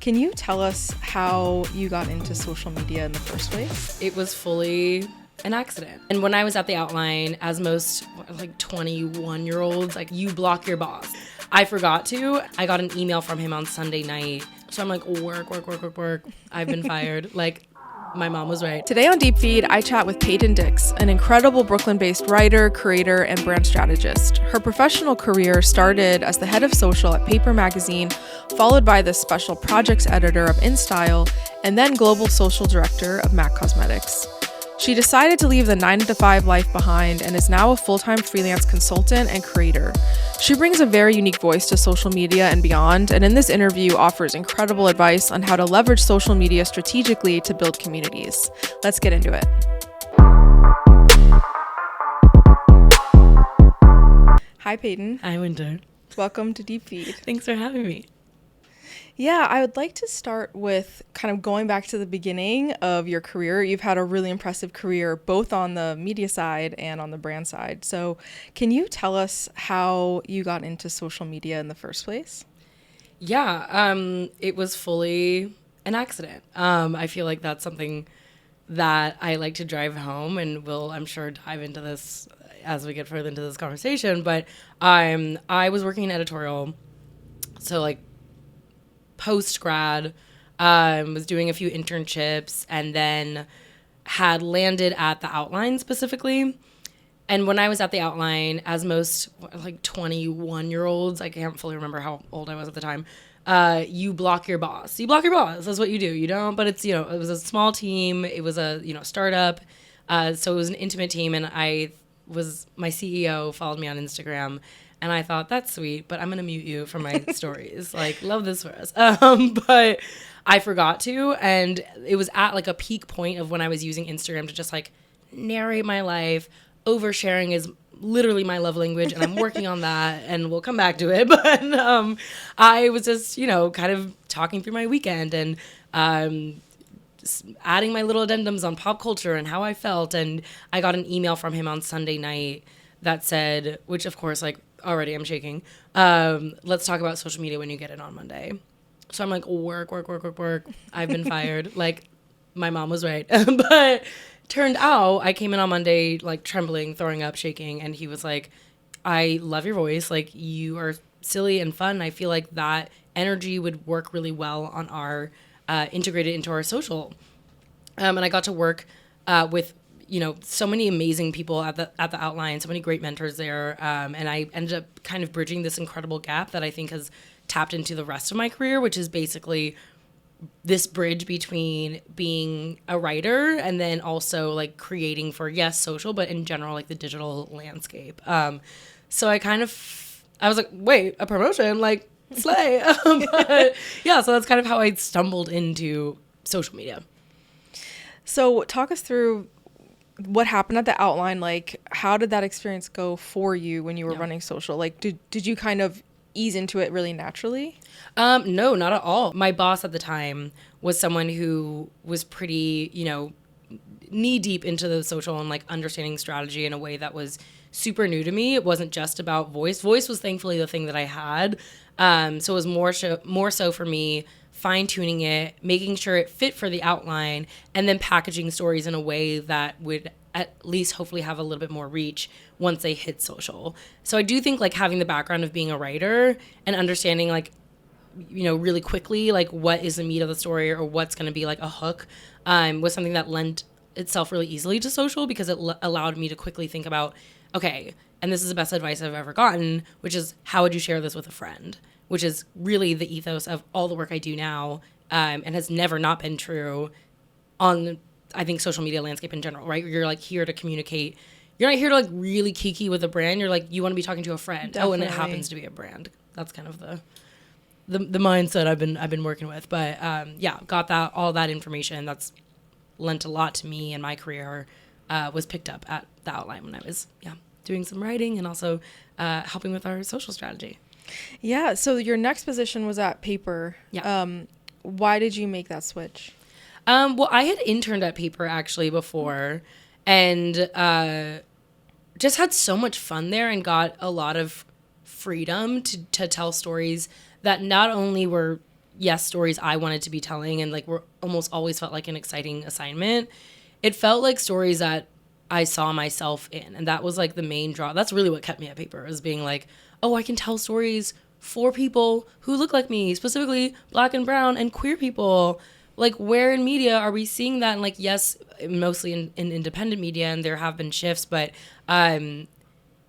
Can you tell us how you got into social media in the first place? It was fully an accident. And when I was at the outline, as most 21-year-olds, you block your boss. I forgot to. I got an email from him on Sunday night. So I'm like, work. I've been fired. My mom was right. Today on Deep Feed, I chat with Peyton Dix, an incredible Brooklyn-based writer, creator, and brand strategist. Her professional career started as the head of social at Paper Magazine, followed by the special projects editor of InStyle, and then global social director of MAC Cosmetics. She decided to leave the 9-to-5 life behind and is now a full-time freelance consultant and creator. She brings a very unique voice to social media and beyond, and in this interview offers incredible advice on how to leverage social media strategically to build communities. Let's get into it. Hi, Peyton. Hi, Winter. Welcome to Deep Feed. Thanks for having me. Yeah, I would like to start with kind of going back to the beginning of your career. You've had a really impressive career, both on the media side and on the brand side. So can you tell us how you got into social media in the first place? Yeah, it was fully an accident. I feel like that's something that I like to drive home, and we'll, I'm sure, dive into this as we get further into this conversation. But I was working in editorial, so post-grad, was doing a few internships, and then had landed at the outline specifically. And when I was at the outline, as most 21-year-olds, I can't fully remember how old I was at the time, you block your boss. You block your boss. That's what you do. You don't, but it's, it was a small team. It was a, startup. So it was an intimate team, and my CEO followed me on Instagram. And I thought, that's sweet, but I'm going to mute you from my stories. Love this for us. But I forgot to. And it was at a peak point of when I was using Instagram to just narrate my life. Oversharing is literally my love language. And I'm working on that. And we'll come back to it. But I was just, kind of talking through my weekend and adding my little addendums on pop culture and how I felt. And I got an email from him on Sunday night that said, which of course, already I'm shaking. Let's talk about social media when you get it on Monday. So I'm work. I've been fired. My mom was right. But turned out I came in on Monday, trembling, throwing up, shaking. And he was like, I love your voice. You are silly and fun. I feel like that energy would work really well on our, integrated into our social. And I got to work with so many amazing people at the outline, so many great mentors there. And I ended up kind of bridging this incredible gap that I think has tapped into the rest of my career, which is basically this bridge between being a writer and then also creating for, yes, social, but in general, the digital landscape. So I was like, wait, a promotion, slay. But yeah, so that's kind of how I stumbled into social media. So talk us through what happened at the outline. How did that experience go for you when you were running social? Did you kind of ease into it really naturally? No, not at all. My boss at the time was someone who was pretty, knee deep into the social and understanding strategy in a way that was super new to me. It wasn't just about voice. Voice was thankfully the thing that I had. So it was more so for me fine-tuning it, making sure it fit for the outline, and then packaging stories in a way that would at least hopefully have a little bit more reach once they hit social. So I do think having the background of being a writer and understanding really quickly what is the meat of the story or what's going to be a hook was something that lent itself really easily to social, because it allowed me to quickly think about, okay, and this is the best advice I've ever gotten, which is, how would you share this with a friend? Which is really the ethos of all the work I do now, and has never not been true on, I think, social media landscape in general, right? You're here to communicate. You're not here to really kiki with a brand. You're you want to be talking to a friend. Definitely. Oh, and it happens to be a brand. That's kind of the mindset I've been working with. But got all that information that's lent a lot to me in my career, was picked up at the outline when I was doing some writing and also helping with our social strategy. Yeah. So your next position was at Paper. Yeah. Why did you make that switch? Well, I had interned at Paper actually before, and just had so much fun there and got a lot of freedom to tell stories that not only were, yes, stories I wanted to be telling and like were almost always felt like an exciting assignment. It felt like stories that I saw myself in. And that was like the main draw. That's really what kept me at paper, is being like, oh, I can tell stories for people who look like me, specifically Black and brown and queer people. Like, where in media are we seeing that? And like, yes, mostly in independent media, and there have been shifts, but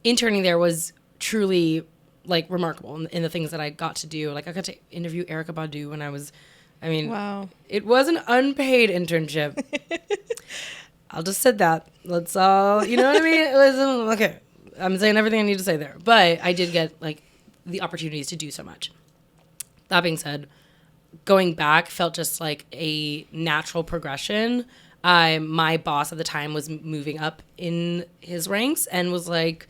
interning there was truly like remarkable in the things that I got to do. Like, I got to interview Erykah Badu when I was, wow. It was an unpaid internship. I'll just say that. Let's all, you know what I mean? It was, okay, I'm saying everything I need to say there. But I did get like the opportunities to do so much. That being said, going back felt just like a natural progression. My boss at the time was moving up in his ranks and was like,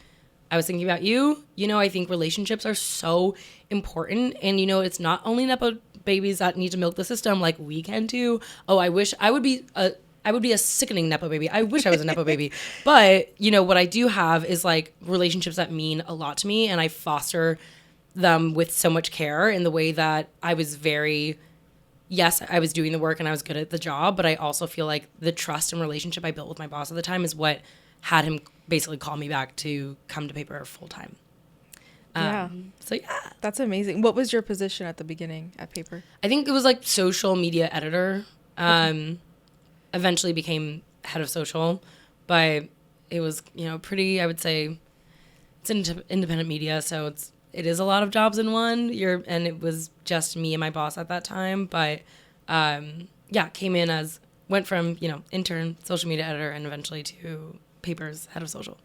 I was thinking about you. You know, I think relationships are so important. And, you know, it's not only Nepo babies that need to milk the system, like we can too. Oh, I wish I would be a sickening Nepo baby. I wish I was a Nepo baby. But, you know, what I do have is like relationships that mean a lot to me, and I foster them with so much care in the way that I was yes, I was doing the work and I was good at the job, but I also feel like the trust and relationship I built with my boss at the time is what had him basically call me back to come to paper full time. Yeah. So yeah. That's amazing. What was your position at the beginning at paper? I think it was like social media editor. Eventually became head of social, but it was, you know, pretty, I would say it's independent media. So it is a lot of jobs in one. And it was just me and my boss at that time. But went from, you know, intern, social media editor, and eventually to paper's head of social.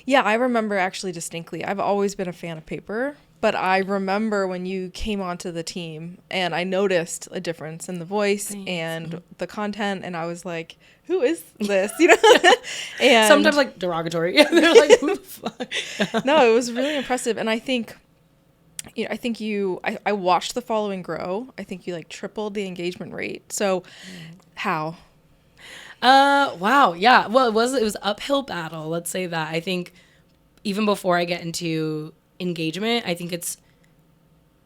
Yeah, I remember actually distinctly. I've always been a fan of paper, but I remember when you came onto the team and I noticed a difference in the voice Thanks. And the content, and I was like, who is this? You know? And sometimes like derogatory. They're like, who the fuck? No, it was really impressive. And I think, you know, I watched the following grow. I think you like tripled the engagement rate. So how? Wow. Yeah. Well, it was uphill battle. Let's say that. I think even before I get into engagement, I think it's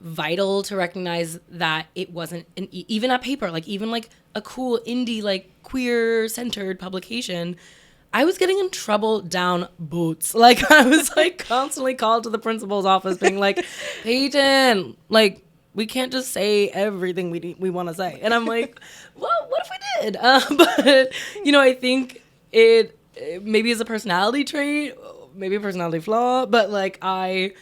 vital to recognize that it wasn't even at paper, like even like a cool indie, like queer centered publication. I was getting in trouble down boots. Like I was like constantly called to the principal's office being like, Peyton, like, we can't just say everything we want to say. And I'm like, well, what if we did? But, you know, I think it maybe is a personality trait, maybe a personality flaw, but like I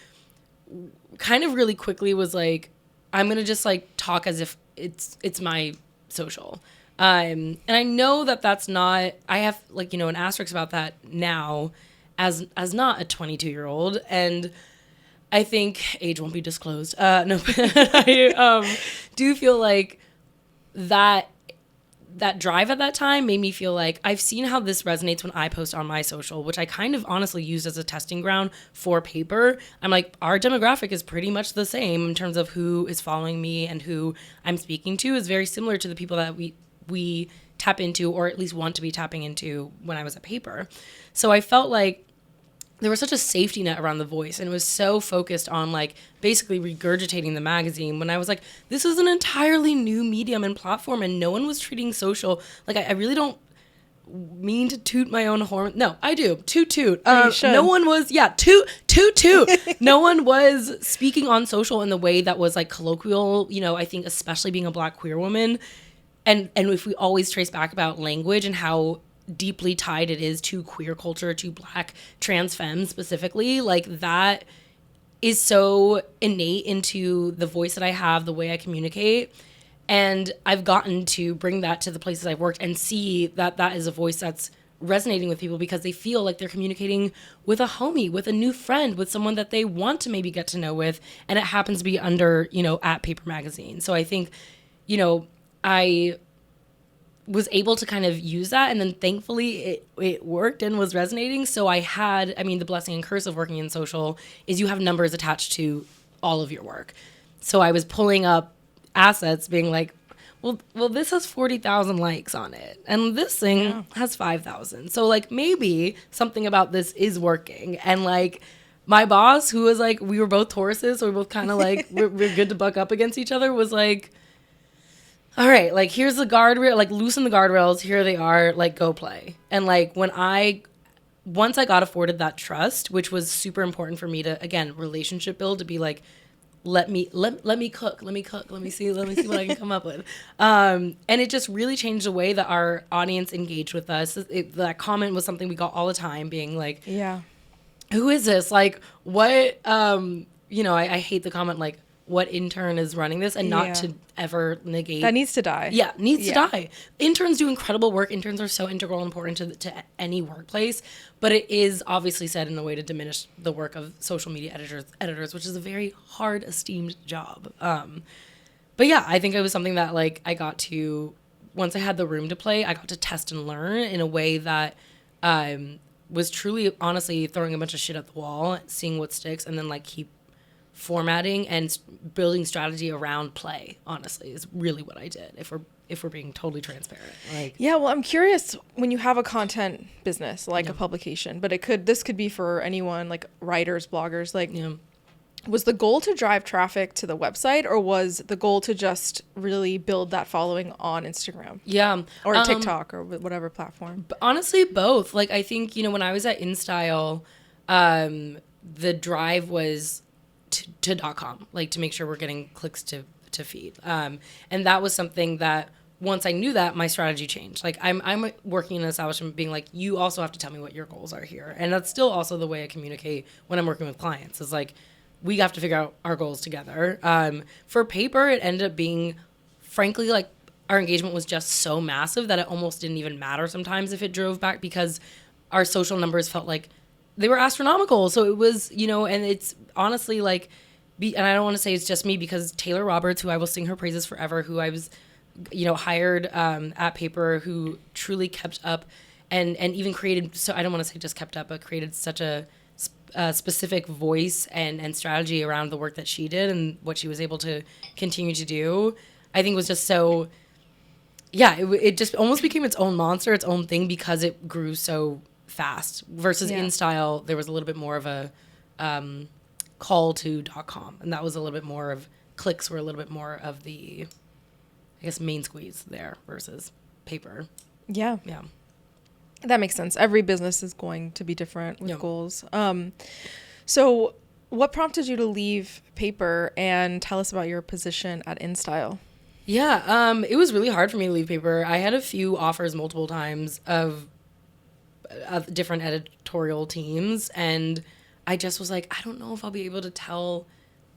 kind of really quickly was like, I'm going to just like talk as if it's my social. And I know that that's not, I have like, you know, an asterisk about that now as not a 22-year-old. And I think age won't be disclosed. No, I do feel like that drive at that time made me feel like I've seen how this resonates when I post on my social, which I kind of honestly used as a testing ground for paper. I'm like, our demographic is pretty much the same in terms of who is following me and who I'm speaking to is very similar to the people that we tap into, or at least want to be tapping into when I was at paper. So I felt like there was such a safety net around the voice, and it was so focused on like basically regurgitating the magazine when I was like, this is an entirely new medium and platform, and no one was treating social. Like I really don't mean to toot my own horn. No, I do. Toot. No one was, toot. No one was speaking on social in the way that was like colloquial, you know, I think especially being a Black queer woman. And if we always trace back about language and how deeply tied it is to queer culture, to Black trans femmes specifically, like that is so innate into the voice that I have, the way I communicate. And I've gotten to bring that to the places I've worked and see that that is a voice that's resonating with people because they feel like they're communicating with a homie, with a new friend, with someone that they want to maybe get to know with. And it happens to be under, you know, at Paper Magazine. So I think, you know, I was able to kind of use that, and then thankfully it worked and was resonating. So I had, I mean, the blessing and curse of working in social is you have numbers attached to all of your work. So I was pulling up assets being like, well, this has 40,000 likes on it, and this thing has 5,000. So like maybe something about this is working. And like my boss, who was like, we were both Tauruses, so we're both kind of like we're good to buck up against each other, was like, all right, like here's the guardrail, like loosen the guardrails, here they are, like go play. And like once I got afforded that trust, which was super important for me to, again, relationship build, to be like, let me cook, let me see what I can come up with. And it just really changed the way that our audience engaged with us. That comment was something we got all the time, being like, Yeah. who is this? Like, what, I hate the comment, like, what intern is running this, and not to ever negate. That needs to die. Yeah, needs to die. Interns do incredible work. Interns are so integral and important to any workplace, but it is obviously said in a way to diminish the work of social media editors, which is a very hard, esteemed job. But yeah, I think it was something that, like, I got to, once I had the room to play, I got to test and learn in a way that was truly, honestly, throwing a bunch of shit at the wall, seeing what sticks, and then, like, keep formatting and building strategy around play, honestly, is really what I did, if we're being totally transparent. Like, yeah, well, I'm curious, when you have a content business, like a publication, but this could be for anyone, like writers, bloggers, like, was the goal to drive traffic to the website, or was the goal to just really build that following on Instagram? Yeah. Or TikTok, or whatever platform? Honestly, both. Like, I think, when I was at InStyle, the drive was to .com, like, to make sure we're getting clicks to feed. And that was something that, once I knew that, my strategy changed. Like, I'm working in an establishment being like, you also have to tell me what your goals are here. And that's still also the way I communicate when I'm working with clients, is like, we have to figure out our goals together. For paper, it ended up being, frankly, like, our engagement was just so massive that it almost didn't even matter sometimes if it drove back, because our social numbers felt like they were astronomical. So it was, and it's honestly like, and I don't want to say it's just me, because Taylor Roberts, who I will sing her praises forever, who I was, hired at Paper, who truly kept up and even created, so I don't want to say just kept up, but created such a specific voice and strategy around the work that she did and what she was able to continue to do, I think was just so, it just almost became its own monster, its own thing, because it grew so fast. Versus InStyle, there was a little bit more of a call to .com, and that was a little bit more of, clicks were a little bit more of the, I guess, main squeeze there, versus Paper. Yeah. That makes sense. Every business is going to be different with goals. So what prompted you to leave Paper, and tell us about your position at InStyle? Yeah, it was really hard for me to leave Paper. I had a few offers multiple times of different editorial teams, and I just was like, I don't know if I'll be able to tell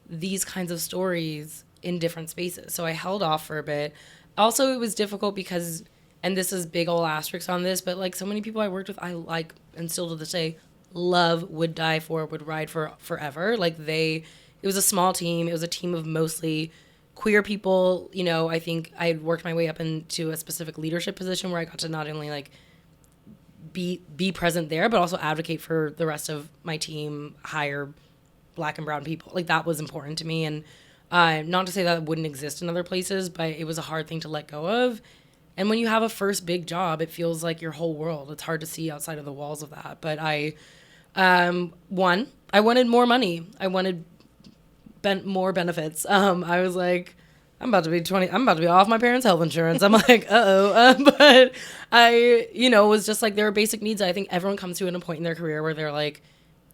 these kinds of stories in different spaces. So I held off for a bit. Also, it was difficult because, and this is big ol' asterisk on this, but like, so many people I worked with, I like, and still to this day, love, would die for, would ride for forever. Like, it was a small team. It was a team of mostly queer people. I think I had worked my way up into a specific leadership position where I got to not only like be present there, but also advocate for the rest of my team, hire Black and brown people. Like, that was important to me. And not to say that it wouldn't exist in other places, but it was a hard thing to let go of. And when you have a first big job, it feels like your whole world. It's hard to see outside of the walls of that. But I wanted more money. I wanted more benefits. I was like, I'm about to be off my parents' health insurance. I'm like, but I, was just like, there are basic needs that I think everyone comes to at a point in their career where they're like,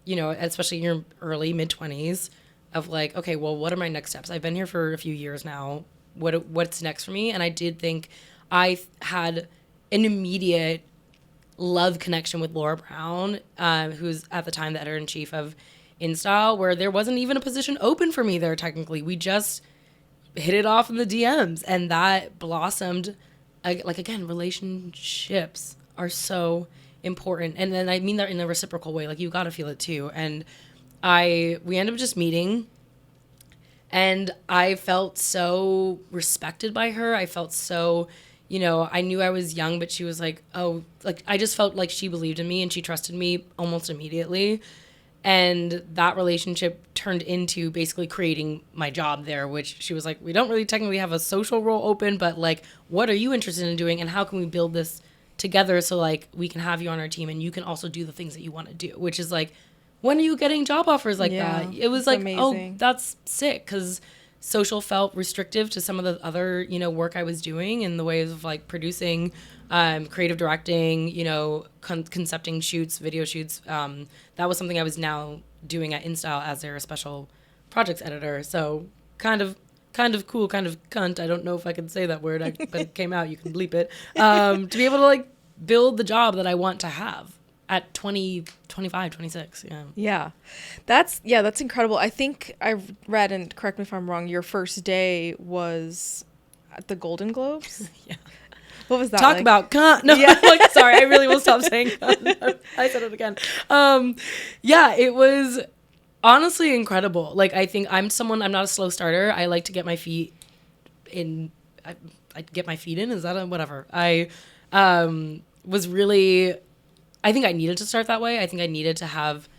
especially in your early mid-20s, of like, okay, well, what are my next steps? I've been here for a few years now. What's next for me? And I did think I had an immediate love connection with Laura Brown, who's at the time the editor-in-chief of InStyle, where there wasn't even a position open for me there technically. We just hit it off in the DMs, and that blossomed. Like, again, relationships are so important, and then I mean that in a reciprocal way. Like, you got to feel it too. And we ended up just meeting, and I felt so respected by her. I felt so, I knew I was young, but she was like, oh, like, I just felt like she believed in me and she trusted me almost immediately. And that relationship turned into basically creating my job there, which she was like, we don't really technically have a social role open, but like, what are you interested in doing? And how can we build this together so like we can have you on our team and you can also do the things that you want to do, which is like, when are you getting job offers like that? It was like, amazing. Oh, that's sick. Because social felt restrictive to some of the other, you know, work I was doing in the ways of like producing, creative directing, you know, concepting shoots, video shoots. That was something I was now doing at InStyle as their special projects editor. So kind of cool, kind of cunt. I don't know if I can say that word, but it came out. You can bleep it. To be able to like build the job that I want to have at 20, 25, 26. Yeah. That's incredible. I think I read, and correct me if I'm wrong, your first day was at the Golden Globes. Yeah. What was that Talk like? about cunt. No, Yeah. like, sorry, I really will stop saying cunt. I said it again. Yeah, it was honestly incredible. Like, I think I'm not a slow starter. I like to get my feet in. I get my feet in. Is that whatever? I was really, I think I needed to start that way. I think I needed to have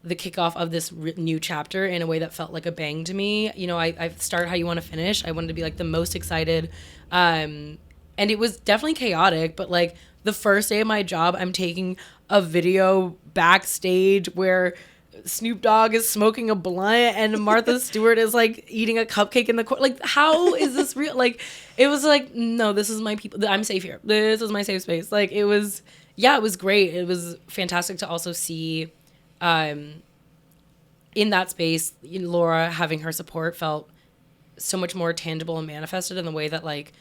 the kickoff of this new chapter in a way that felt like a bang to me. You know, I start how you want to finish. I wanted to be like the most excited. And it was definitely chaotic, but like the first day of my job, I'm taking a video backstage where Snoop Dogg is smoking a blunt and Martha Stewart is like eating a cupcake in the corner. Like, how is this real? Like, it was like, no, this is my people. I'm safe here. This is my safe space. Like, it was great. It was fantastic to also see, in that space, Laura having her support felt so much more tangible and manifested in the way that like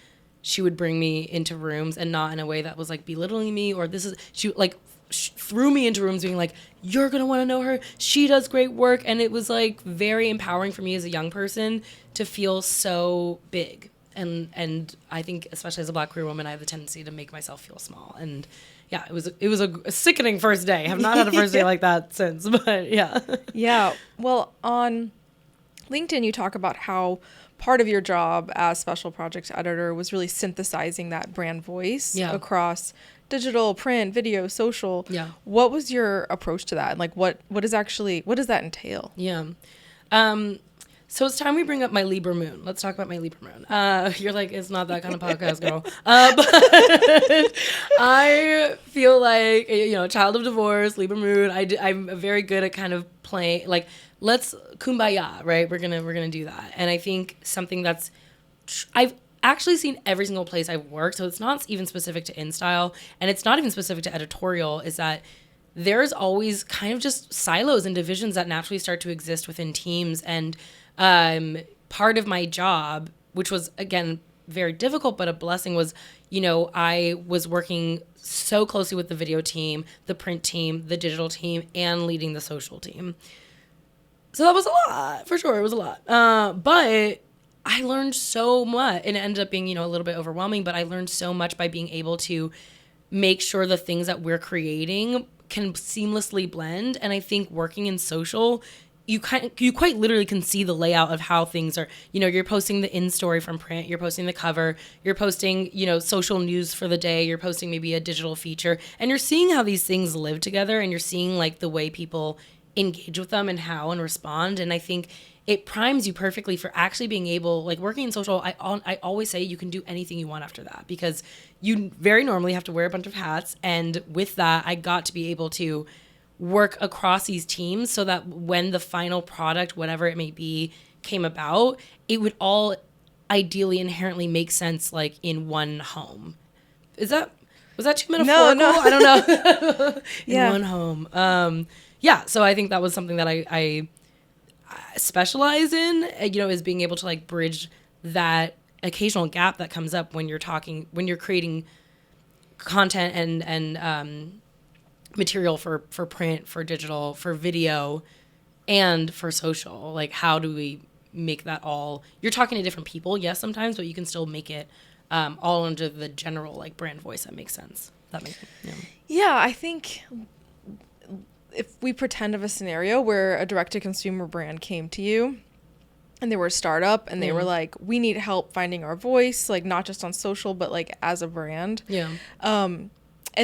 she would bring me into rooms, and not in a way that was like belittling me, or she like threw me into rooms being like, you're gonna want to know her, she does great work. And it was like very empowering for me as a young person to feel so big, and I think especially as a Black queer woman, I have the tendency to make myself feel small. And yeah, it was a sickening first day. I have not had a first day like that since, but yeah. Yeah. Well, on LinkedIn, you talk about how part of your job as special projects editor was really synthesizing that brand voice across digital, print, video, social. Yeah. What was your approach to that? And like, what does that entail? Yeah. So it's time we bring up my Libra moon. Let's talk about my Libra moon. You're like, it's not that kind of podcast, girl. But I feel like, you know, child of divorce, Libra moon. I'm very good at kind of playing, like, let's kumbaya, right? We're gonna do that. And I think something that's, I've actually seen every single place I've worked, so it's not even specific to InStyle, and it's not even specific to editorial, is that there's always kind of just silos and divisions that naturally start to exist within teams. And part of my job, which was, again, very difficult, but a blessing, was, you know, I was working so closely with the video team, the print team, the digital team, and leading the social team. So that was a lot, for sure. It was a lot. But I learned so much, and it ended up being, you know, a little bit overwhelming, but I learned so much by being able to make sure the things that we're creating can seamlessly blend. And I think working in social, you quite literally can see the layout of how things are. You know, you're posting the in story from print, you're posting the cover, you're posting, you know, social news for the day, you're posting maybe a digital feature, and you're seeing how these things live together, and you're seeing like the way people engage with them and how and respond. And I think it primes you perfectly for actually being able, like, working in social. I always say you can do anything you want after that, because you very normally have to wear a bunch of hats. And with that, I got to be able to work across these teams so that when the final product, whatever it may be, came about, it would all ideally inherently make sense, like, in one home. Was that too metaphorical? No. I don't know. In Yeah. one home. Yeah, so I think that was something that I specialize in, you know, is being able to like bridge that occasional gap that comes up when you're creating content and material for print, for digital, for video, and for social. Like, how do we make that all? You're talking to different people, yes, sometimes, but you can still make it all under the general like brand voice that makes sense. That makes Yeah, I think if we pretend of a scenario where a direct-to-consumer brand came to you and they were a startup and they were like, we need help finding our voice, like not just on social, but like as a brand. Yeah. And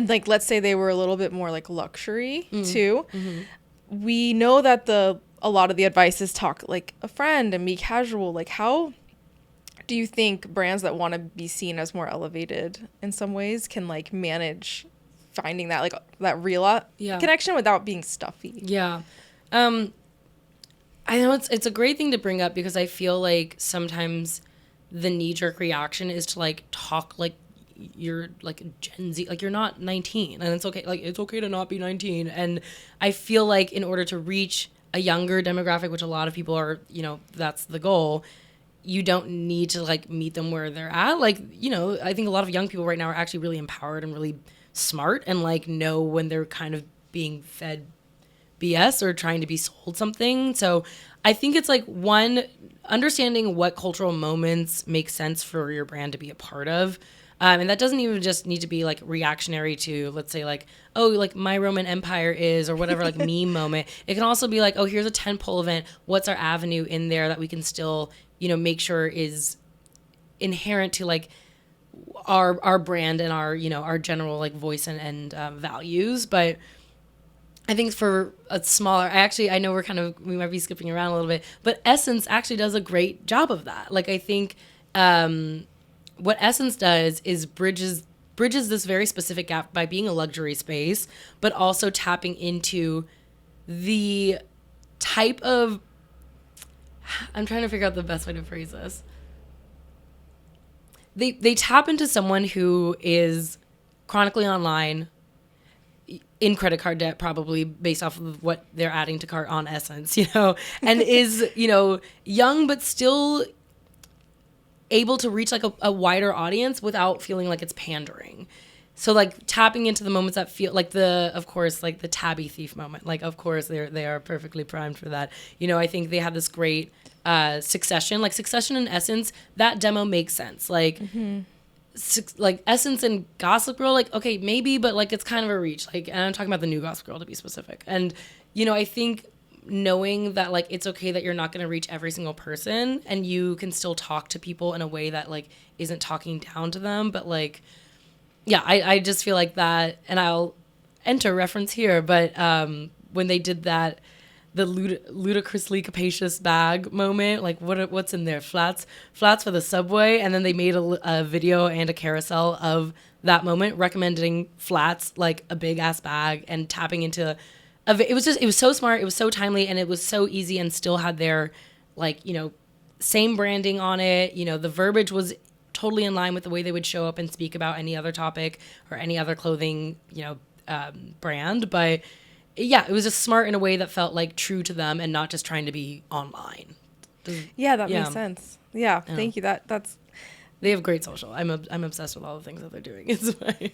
like, let's say they were a little bit more like luxury too. Mm-hmm. We know that a lot of the advice is talk like a friend and be casual. Like, how do you think brands that want to be seen as more elevated in some ways can like manage finding that, like, that real connection without being stuffy? Yeah. I know it's a great thing to bring up because I feel like sometimes the knee-jerk reaction is to like talk like you're like Gen Z, like you're not 19, and it's okay, like it's okay to not be 19. And I feel like in order to reach a younger demographic, which a lot of people are, you know, that's the goal, you don't need to like meet them where they're at. Like, you know, I think a lot of young people right now are actually really empowered and really smart and like know when they're kind of being fed BS or trying to be sold something. So I think it's like, one, understanding what cultural moments make sense for your brand to be a part of. And that doesn't even just need to be like reactionary to, let's say, like, oh, like my Roman Empire is, or whatever, like meme moment. It can also be like, oh, here's a tentpole event. What's our avenue in there that we can still, you know, make sure is inherent to like our brand and our, you know, our general like voice and values. But I think for a smaller, I know we might be skipping around a little bit, but Essence actually does a great job of that. Like, I think what Essence does is bridges this very specific gap by being a luxury space, but also tapping into the type of, I'm trying to figure out the best way to phrase this. They tap into someone who is chronically online, in credit card debt, probably based off of what they're adding to cart on Essence, you know, and is, you know, young, but still able to reach like a wider audience without feeling like it's pandering. So like tapping into the moments that feel like of course, like the tabby thief moment, like, of course they are perfectly primed for that. You know, I think they had this great Succession and Essence, that demo makes sense. Like, like Essence and Gossip Girl, like, okay, maybe, but like it's kind of a reach. Like, and I'm talking about the new Gossip Girl to be specific. And, you know, I think knowing that like it's okay that you're not going to reach every single person and you can still talk to people in a way that like isn't talking down to them, but like, yeah, I just feel like that, and I'll enter reference here, but when they did that, the ludicrously capacious bag moment, like what's in there? Flats for the subway, and then they made a video and a carousel of that moment, recommending flats, like a big ass bag, and tapping into it was so smart, it was so timely, and it was so easy, and still had their, like, you know, same branding on it. You know, the verbiage was totally in line with the way they would show up and speak about any other topic or any other clothing, you know, brand. But yeah, it was just smart in a way that felt like true to them and not just trying to be online. That makes sense. Yeah, thank you. That's they have great social. I'm obsessed with all the things that they're doing. It's fine.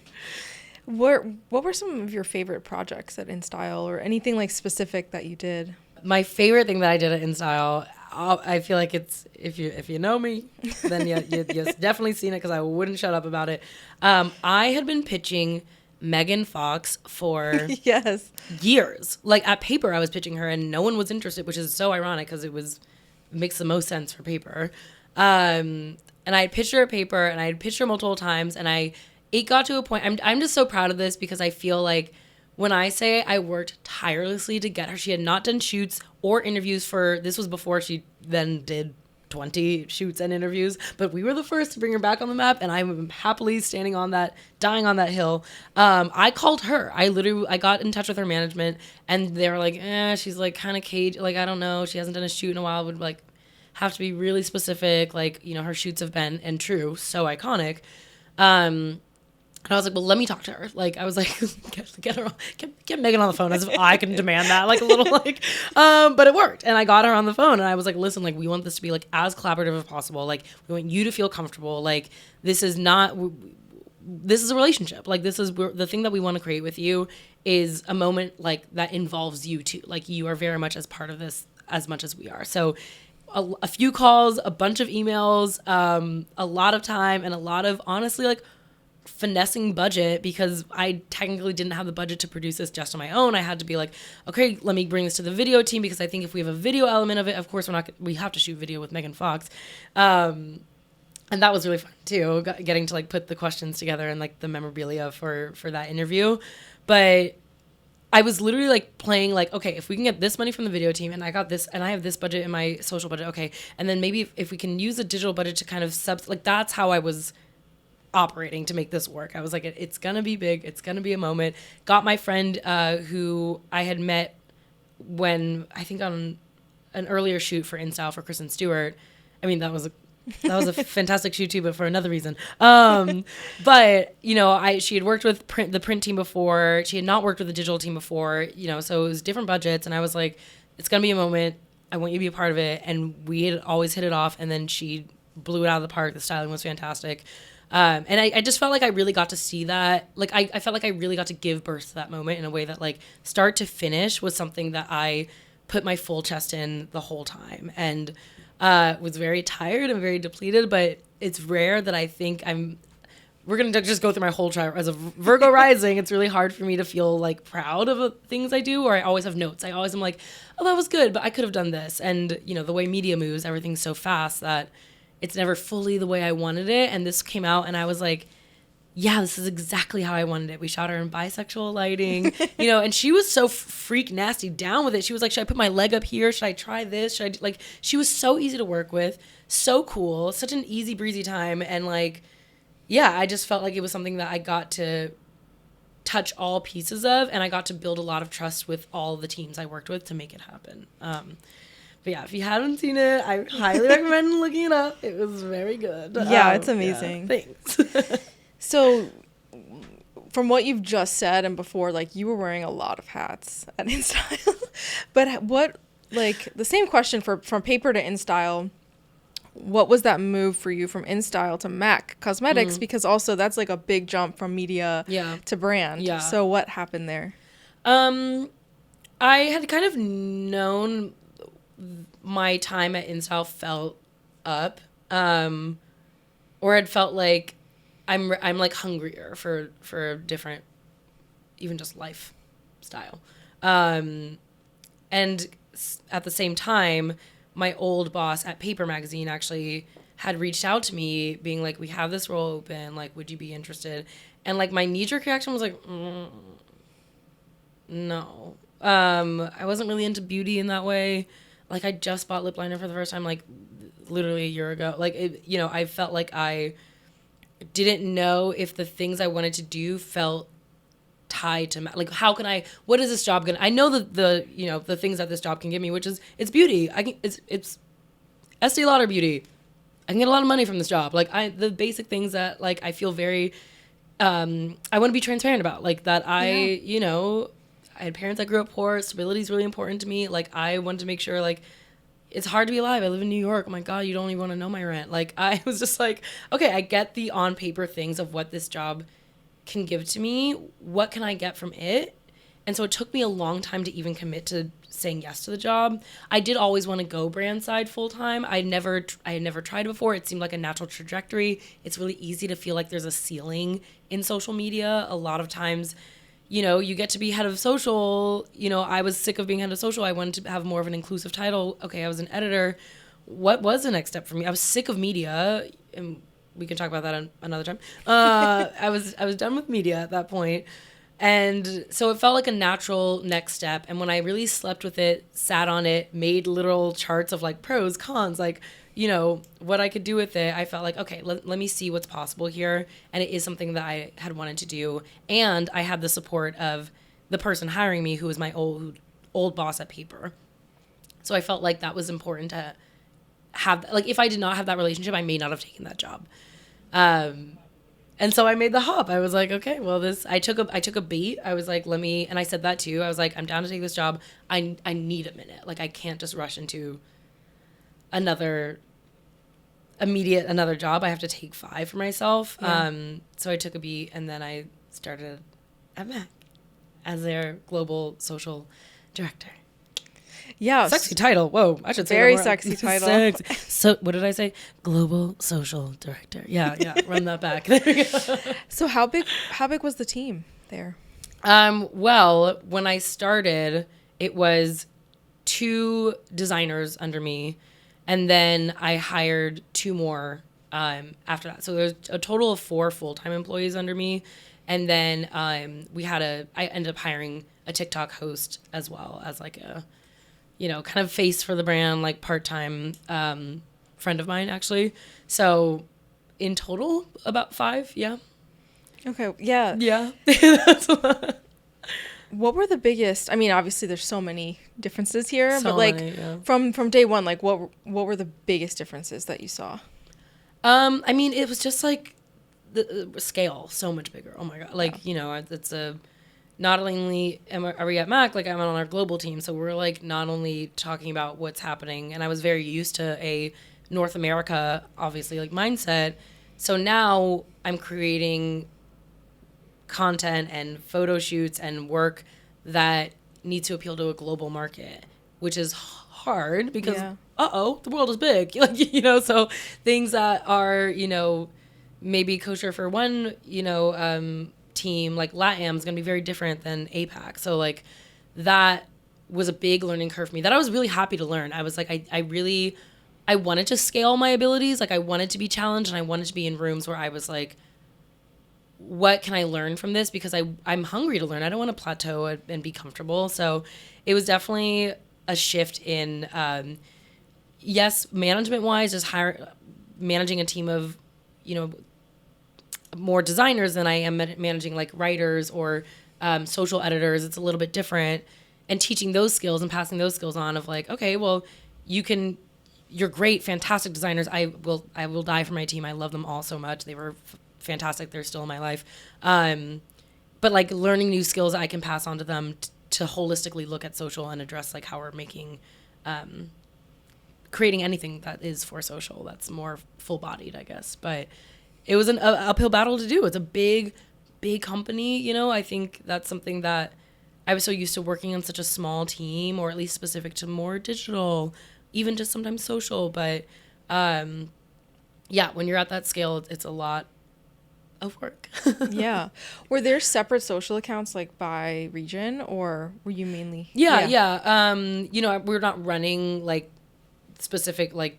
What were some of your favorite projects at InStyle, or anything like specific that you did? My favorite thing that I did at InStyle, I feel like it's, if you know me, then you've definitely seen it, because I wouldn't shut up about it. I had been pitching Megan Fox for yes years. Like, at Paper, I was pitching her and no one was interested, which is so ironic because it makes the most sense for Paper. And I had pitched her at Paper, and I had pitched her multiple times, and it got to a point, I'm just so proud of this, because I feel like when I say I worked tirelessly to get her, she had not done shoots or interviews this was before she then did 20 shoots and interviews, but we were the first to bring her back on the map, and I'm happily dying on that hill. I called her. I got in touch with her management, and they were like, she's like kind of caged, like, I don't know, she hasn't done a shoot in a while, would like have to be really specific, like, you know, her shoots have been, and true, so iconic. And I was like, well, let me talk to her. Like, I was like, get Megan on the phone, as if I can demand that, like, a little, like, but it worked. And I got her on the phone, and I was like, listen, like, we want this to be like as collaborative as possible. Like, we want you to feel comfortable. Like, this is a relationship. Like, the thing that we want to create with you is a moment like that involves you too. Like, you are very much as part of this as much as we are. So a few calls, a bunch of emails, a lot of time, and a lot of, honestly, like, finessing budget, because I technically didn't have the budget to produce this just on my own. I had to be like, okay, let me bring this to the video team, because I think if we have a video element of it, of course we have to shoot video with Megan Fox. And that was really fun too, getting to like put the questions together and like the memorabilia for that interview. But I was literally like playing like, okay, if we can get this money from the video team, and I got this, and I have this budget in my social budget, okay, and then maybe if we can use a digital budget to kind of like, that's how I was operating to make this work. I was like, it's gonna be big, it's gonna be a moment. Got my friend who I had met when, I think on an earlier shoot for InStyle for Kristen Stewart. I mean, that was a fantastic shoot too, but for another reason. But she had worked with the print team before. She had not worked with the digital team before. So it was different budgets, and I was like, it's gonna be a moment. I want you to be a part of it. And we had always hit it off, and then she blew it out of the park. The styling was fantastic. And I just felt like I really got to see that. Like, I felt like I really got to give birth to that moment in a way that, like, start to finish was something that I put my full chest in the whole time. And was very tired and very depleted, but it's rare that I think we're going to just go through my whole chart. As a Virgo rising, it's really hard for me to feel, like, proud of things I do, or I always have notes. I always am like, oh, that was good, but I could have done this. And, the way media moves, everything's so fast that it's never fully the way I wanted it. And this came out, and I was like, yeah, this is exactly how I wanted it. We shot her in bisexual lighting, and she was so freak nasty down with it. She was like, should I put my leg up here? Should I try this? She was so easy to work with, so cool, such an easy breezy time. And like, yeah, I just felt like it was something that I got to touch all pieces of, and I got to build a lot of trust with all the teams I worked with to make it happen. But yeah, if you haven't seen it, I highly recommend looking it up. It was very good. Yeah, it's amazing. Yeah, thanks. So, from what you've just said and before, like, you were wearing a lot of hats at InStyle. But what, like, the same question from paper to InStyle, what was that move for you from InStyle to MAC Cosmetics? Because also that's like a big jump from media to brand. Yeah. So what happened there? I had kind of known my time at InStyle felt up, or had felt like I'm like hungrier for different, even just lifestyle. And at the same time, my old boss at Paper Magazine actually had reached out to me being like, we have this role open, like, would you be interested? And like my knee-jerk reaction was like, no. I wasn't really into beauty in that way. Like, I just bought lip liner for the first time, like, literally a year ago. Like, I felt like I didn't know if the things I wanted to do felt tied to, like, what is this job gonna, I know the things that this job can give me, which is, it's beauty. It's Estee Lauder beauty. I can get a lot of money from this job. Like, the basic things that, like, I feel very, I want to be transparent about, like, that I had parents that grew up poor. Stability is really important to me. Like, I wanted to make sure, like, it's hard to be alive. I live in New York. Oh my God, you don't even want to know my rent. Like, I was just like, okay, I get the on paper things of what this job can give to me. What can I get from it? And so it took me a long time to even commit to saying yes to the job. I did always want to go brand side full time. I had never tried before. It seemed like a natural trajectory. It's really easy to feel like there's a ceiling in social media. A lot of times, you get to be head of social. I was sick of being head of social. I wanted to have more of an inclusive title. Okay, I was an editor. What was the next step for me? I was sick of media, and we can talk about that another time. I was done with media at that point. And so it felt like a natural next step. And when I really slept with it, sat on it, made literal charts of like pros, cons, like, what I could do with it, I felt like, okay, let me see what's possible here. And it is something that I had wanted to do. And I had the support of the person hiring me, who was my old boss at Paper. So I felt like that was important to have. Like, if I did not have that relationship, I may not have taken that job. And so I made the hop. I was like, okay, well, I took a bait. I was like, and I said that too. I was like, I'm down to take this job. I need a minute. Like, I can't just rush into another job. I have to take 5 for myself. Yeah. So I took a beat, and then I started at MAC as their global social director. Yeah. Sexy title. Whoa, I should say very sexy title. Sexy. So what did I say? Global social director. Yeah. Run that back. There we go. So how big was the team there? Well, when I started, it was 2 designers under me, and then I hired 2 more after that. So there's a total of 4 full-time employees under me, and then I ended up hiring a TikTok host as well as like a kind of face for the brand, like part-time friend of mine, actually. So in total, about 5, yeah. Okay, yeah. Yeah. That's a lot. What were the biggest, I mean, obviously there's so many differences here, So but like many, yeah. from day one, like what were the biggest differences that you saw? I mean, it was just like the scale so much bigger. Oh my God. Like, you know, it's not only are we at Mac, like I'm on our global team. So we're like not only talking about what's happening, and I was very used to a North America, obviously, like mindset. So now I'm creating content and photo shoots and work that need to appeal to a global market, which is hard because, the world is big. Like, you know, so things that are, you know, maybe kosher for one, you know, team, like LATAM is going to be very different than APAC. So like that was a big learning curve for me that I was really happy to learn. I was like, I wanted to scale my abilities. Like I wanted to be challenged, and I wanted to be in rooms where I was like, what can I learn from this? Because I'm hungry to learn. I don't want to plateau and be comfortable. So it was definitely a shift in, yes, management wise, just managing a team of, you know, more designers than I am managing like writers or social editors. It's a little bit different, and teaching those skills and passing those skills on of like, okay, well, you're great, fantastic designers. I will die for my team. I love them all so much. They were fantastic. They're still in my life. But like learning new skills I can pass on to them to holistically look at social and address like how we're making, creating anything that is for social that's more full bodied, I guess. But it was an uphill battle to do. It's a big company. You know, I think that's something that I was so used to working on such a small team, or at least specific to more digital, even just sometimes social. But yeah, when you're at that scale, it's a lot of work. Yeah. Were there separate social accounts like by region, or were you mainly? Yeah. You know, we're not running like specific, like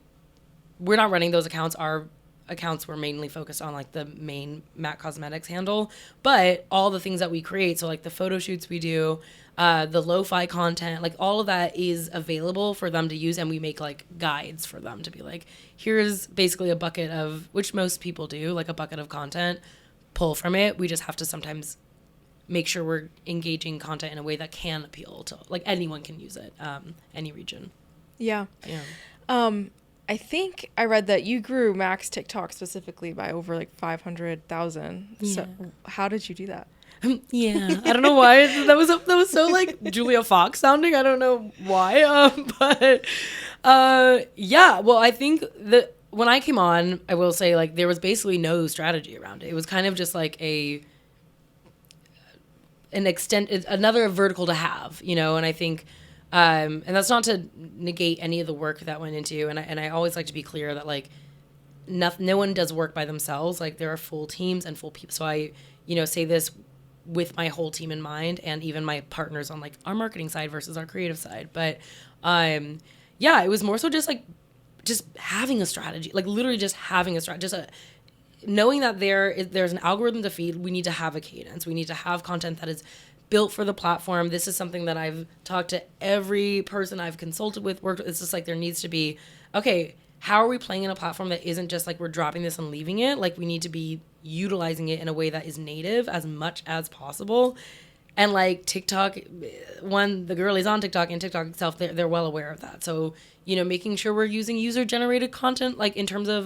we're not running those accounts. Our accounts were mainly focused on like the main Mac Cosmetics handle, but all the things that we create, so like the photo shoots we do, the lo-fi content, like all of that is available for them to use, and we make like guides for them to be like, here's basically a bucket of, which most people do, like a bucket of content, pull from it. We just have to sometimes make sure we're engaging content in a way that can appeal to, like, anyone can use it, any region. Yeah. I think I read that you grew Mac's TikTok specifically by over like 500,000. Yeah. So how did you do that? Yeah, I don't know why that was so like Julia Fox sounding. I don't know why, but yeah. Well, I think that when I came on, I will say like there was basically no strategy around it. It was kind of just like another vertical to have, you know. And I think, and that's not to negate any of the work that went into. And I always like to be clear that like no one does work by themselves. Like there are full teams and full people. So I, you know, say this with my whole team in mind, and even my partners on like our marketing side versus our creative side. But yeah, it was more so just having a strategy, like literally just having a strategy, knowing that there's an algorithm to feed. We need to have a cadence. We need to have content that is built for the platform. This is something that I've talked to every person I've consulted with, worked with. It's just like there needs to be, okay, how are we playing in a platform that isn't just like we're dropping this and leaving it? Like we need to be utilizing it in a way that is native as much as possible. And like TikTok, when the girl is on TikTok and TikTok itself, they're well aware of that. So, you know, making sure we're using user-generated content, like in terms of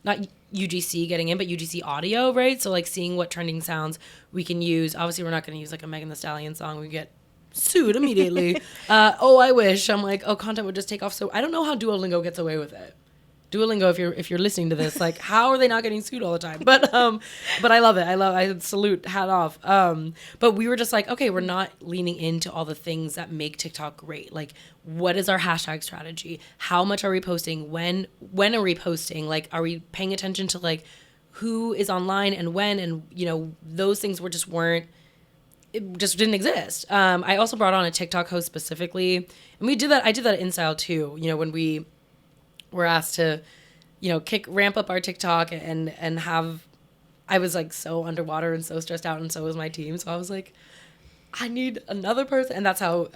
not UGC getting in, but UGC audio, right? So like seeing what trending sounds we can use. Obviously, we're not going to use like a Megan Thee Stallion song. We get sued immediately. I wish. I'm like, content would just take off. So I don't know how Duolingo gets away with it. Duolingo, if you're listening to this, like, how are they not getting sued all the time? But I love it. I salute, hat off. But we were just like, okay, we're not leaning into all the things that make TikTok great. Like, what is our hashtag strategy? How much are we posting? When are we posting? Like, are we paying attention to like who is online and when? And you know, those things it just didn't exist. I also brought on a TikTok host specifically, and we did that. I did that at InStyle too. You know, when we were asked to, you know, ramp up our TikTok and have, I was like so underwater and so stressed out, and so was my team. So I was like, I need another person, and that's how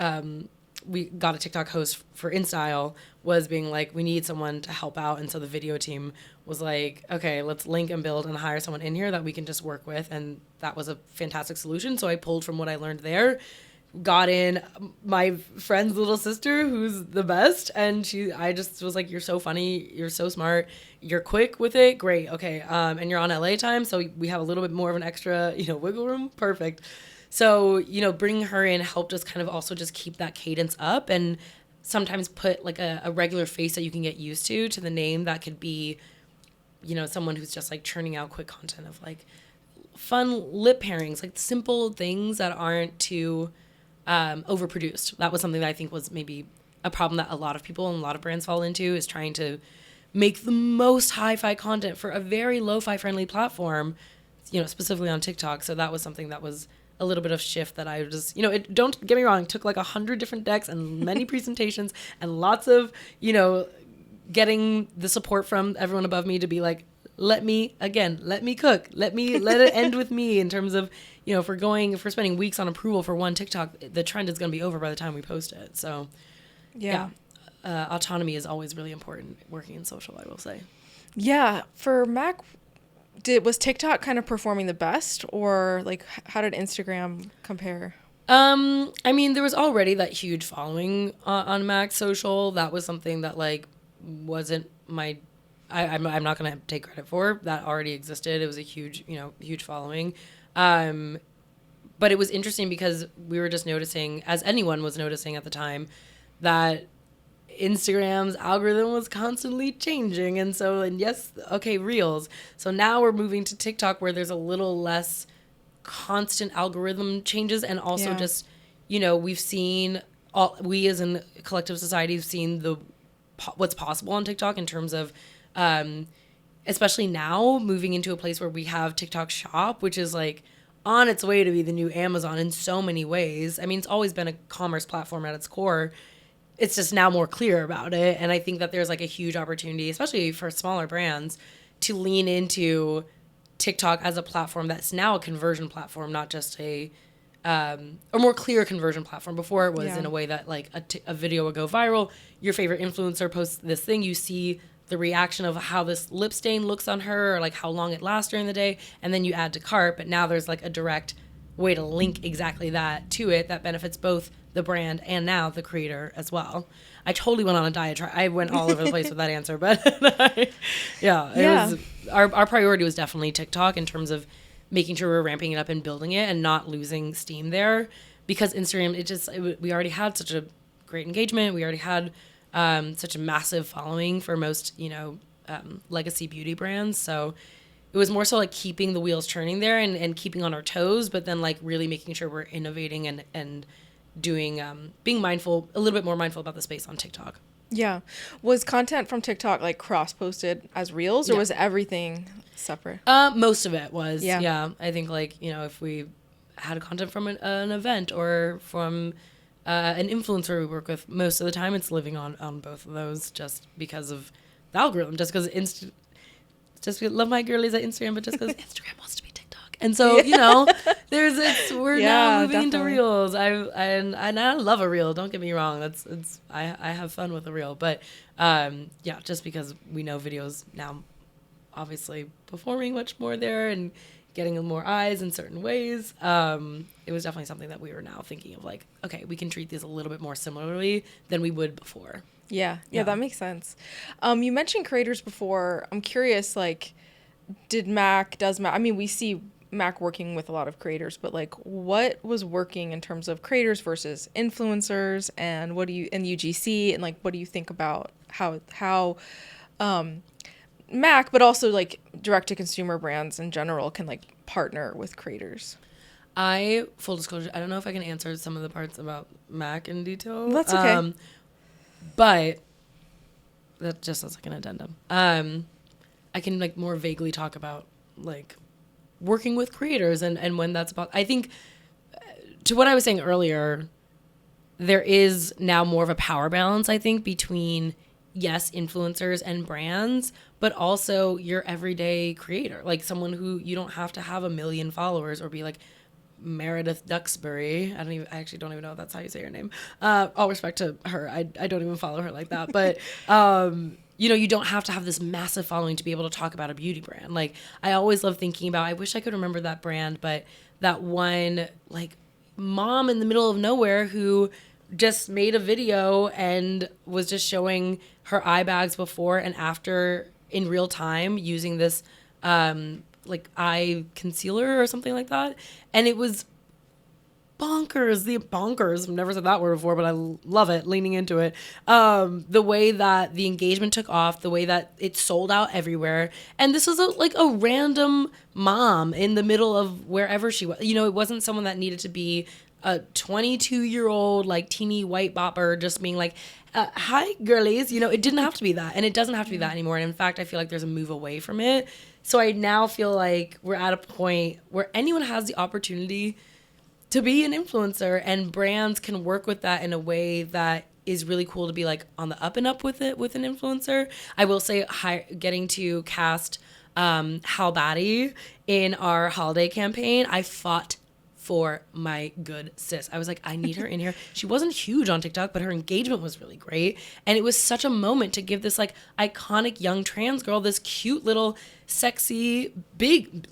we got a TikTok host for InStyle was being like, we need someone to help out. And so the video team was like, okay, let's link and build and hire someone in here that we can just work with. And that was a fantastic solution. So I pulled from what I learned there, got in my friend's little sister, who's the best. And I just was like, you're so funny. You're so smart. You're quick with it. Great. Okay. And you're on LA time. So we have a little bit more of an extra, wiggle room. Perfect. So, bringing her in helped us kind of also just keep that cadence up and sometimes put like a regular face that you can get used to the name that could be, someone who's just like churning out quick content of like fun lip pairings, like simple things that aren't too overproduced. That was something that I think was maybe a problem that a lot of people and a lot of brands fall into, is trying to make the most hi-fi content for a very lo-fi friendly platform, specifically on TikTok. So that was something that was a little bit of shift that I just, don't get me wrong, took like 100 different decks and many presentations and lots of, getting the support from everyone above me to be like, let me cook, let it end with me, in terms of, if we're spending weeks on approval for one TikTok, the trend is going to be over by the time we post it. So yeah. Autonomy is always really important working in social, I will say. Yeah. For Mac, was TikTok kind of performing the best, or like how did Instagram compare? I mean, there was already that huge following on Mac social. That was something that like wasn't I'm not going to take credit for. That already existed. It was a huge following. But it was interesting because we were just noticing, as anyone was noticing at the time, that Instagram's algorithm was constantly changing. And yes, okay, Reels. So now we're moving to TikTok, where there's a little less constant algorithm changes. And also just, we've seen, we as a collective society have seen what's possible on TikTok in terms of, especially now moving into a place where we have TikTok Shop, which is like on its way to be the new Amazon in so many ways. I mean, it's always been a commerce platform at its core. It's just now more clear about it. And I think that there's like a huge opportunity, especially for smaller brands, to lean into TikTok as a platform that's now a conversion platform, not just a more clear conversion platform. Before it was in a way that like a video would go viral. Your favorite influencer posts this thing, you see the reaction of how this lip stain looks on her, or like how long it lasts during the day, and then you add to cart. But now there's like a direct way to link exactly that to it that benefits both the brand and now the creator as well. I totally went on a diatribe. I went all over the place with that answer, but it was our priority was definitely TikTok in terms of making sure we're ramping it up and building it and not losing steam there, because Instagram, we already had such a great engagement. We already had such a massive following for most, legacy beauty brands. So it was more so like keeping the wheels turning there and keeping on our toes, but then like really making sure we're innovating and doing, being mindful, a little bit more mindful about the space on TikTok. Yeah. Was content from TikTok like cross-posted as Reels, or was everything separate? Most of it was. Yeah. I think like, if we had content from an event or from an influencer we work with, most of the time it's living on both of those, just because of the algorithm, just because love my girlies at Instagram, but just because Instagram wants to be TikTok. And so, we're now moving into Reels. I love a Reel. Don't get me wrong. I have fun with a Reel, but just because we know videos now obviously performing much more there and getting more eyes in certain ways. It was definitely something that we were now thinking of, like, okay, we can treat these a little bit more similarly than we would before. Yeah, that makes sense. You mentioned creators before. I'm curious, like, does Mac, I mean, we see Mac working with a lot of creators, but like, what was working in terms of creators versus influencers, and and UGC, and like, what do you think about how Mac, but also like direct to consumer brands in general, can like partner with creators? Full disclosure, I don't know if I can answer some of the parts about Mac in detail. That's okay. But that just as like an addendum. I can like more vaguely talk about like working with creators and when that's about. I think to what I was saying earlier, there is now more of a power balance, I think, between yes, influencers and brands, but also your everyday creator, like someone who you don't have to have 1 million followers or be like Meredith Duxbury. I actually don't even know if that's how you say her name. All respect to her. I don't even follow her like that. But, you don't have to have this massive following to be able to talk about a beauty brand. Like, I always love thinking about, I wish I could remember that brand, but that one, like, mom in the middle of nowhere who just made a video and was just showing her eye bags before and after in real time using this like eye concealer or something like that. And it was bonkers. I've never said that word before, but I love it, leaning into it. The way that the engagement took off, the way that it sold out everywhere. And this was a random mom in the middle of wherever she was. It wasn't someone that needed to be a 22-year-old, like, teeny white bopper just being like, hi, girlies. It didn't have to be that. And it doesn't have to be that anymore. And in fact, I feel like there's a move away from it. So I now feel like we're at a point where anyone has the opportunity to be an influencer, and brands can work with that in a way that is really cool to be like on the up and up with it with an influencer. I will say getting to cast Hal Batty in our holiday campaign, I fought for my good sis. I was like, I need her in here. She wasn't huge on TikTok, but her engagement was really great. And it was such a moment to give this like iconic young trans girl this cute little sexy, big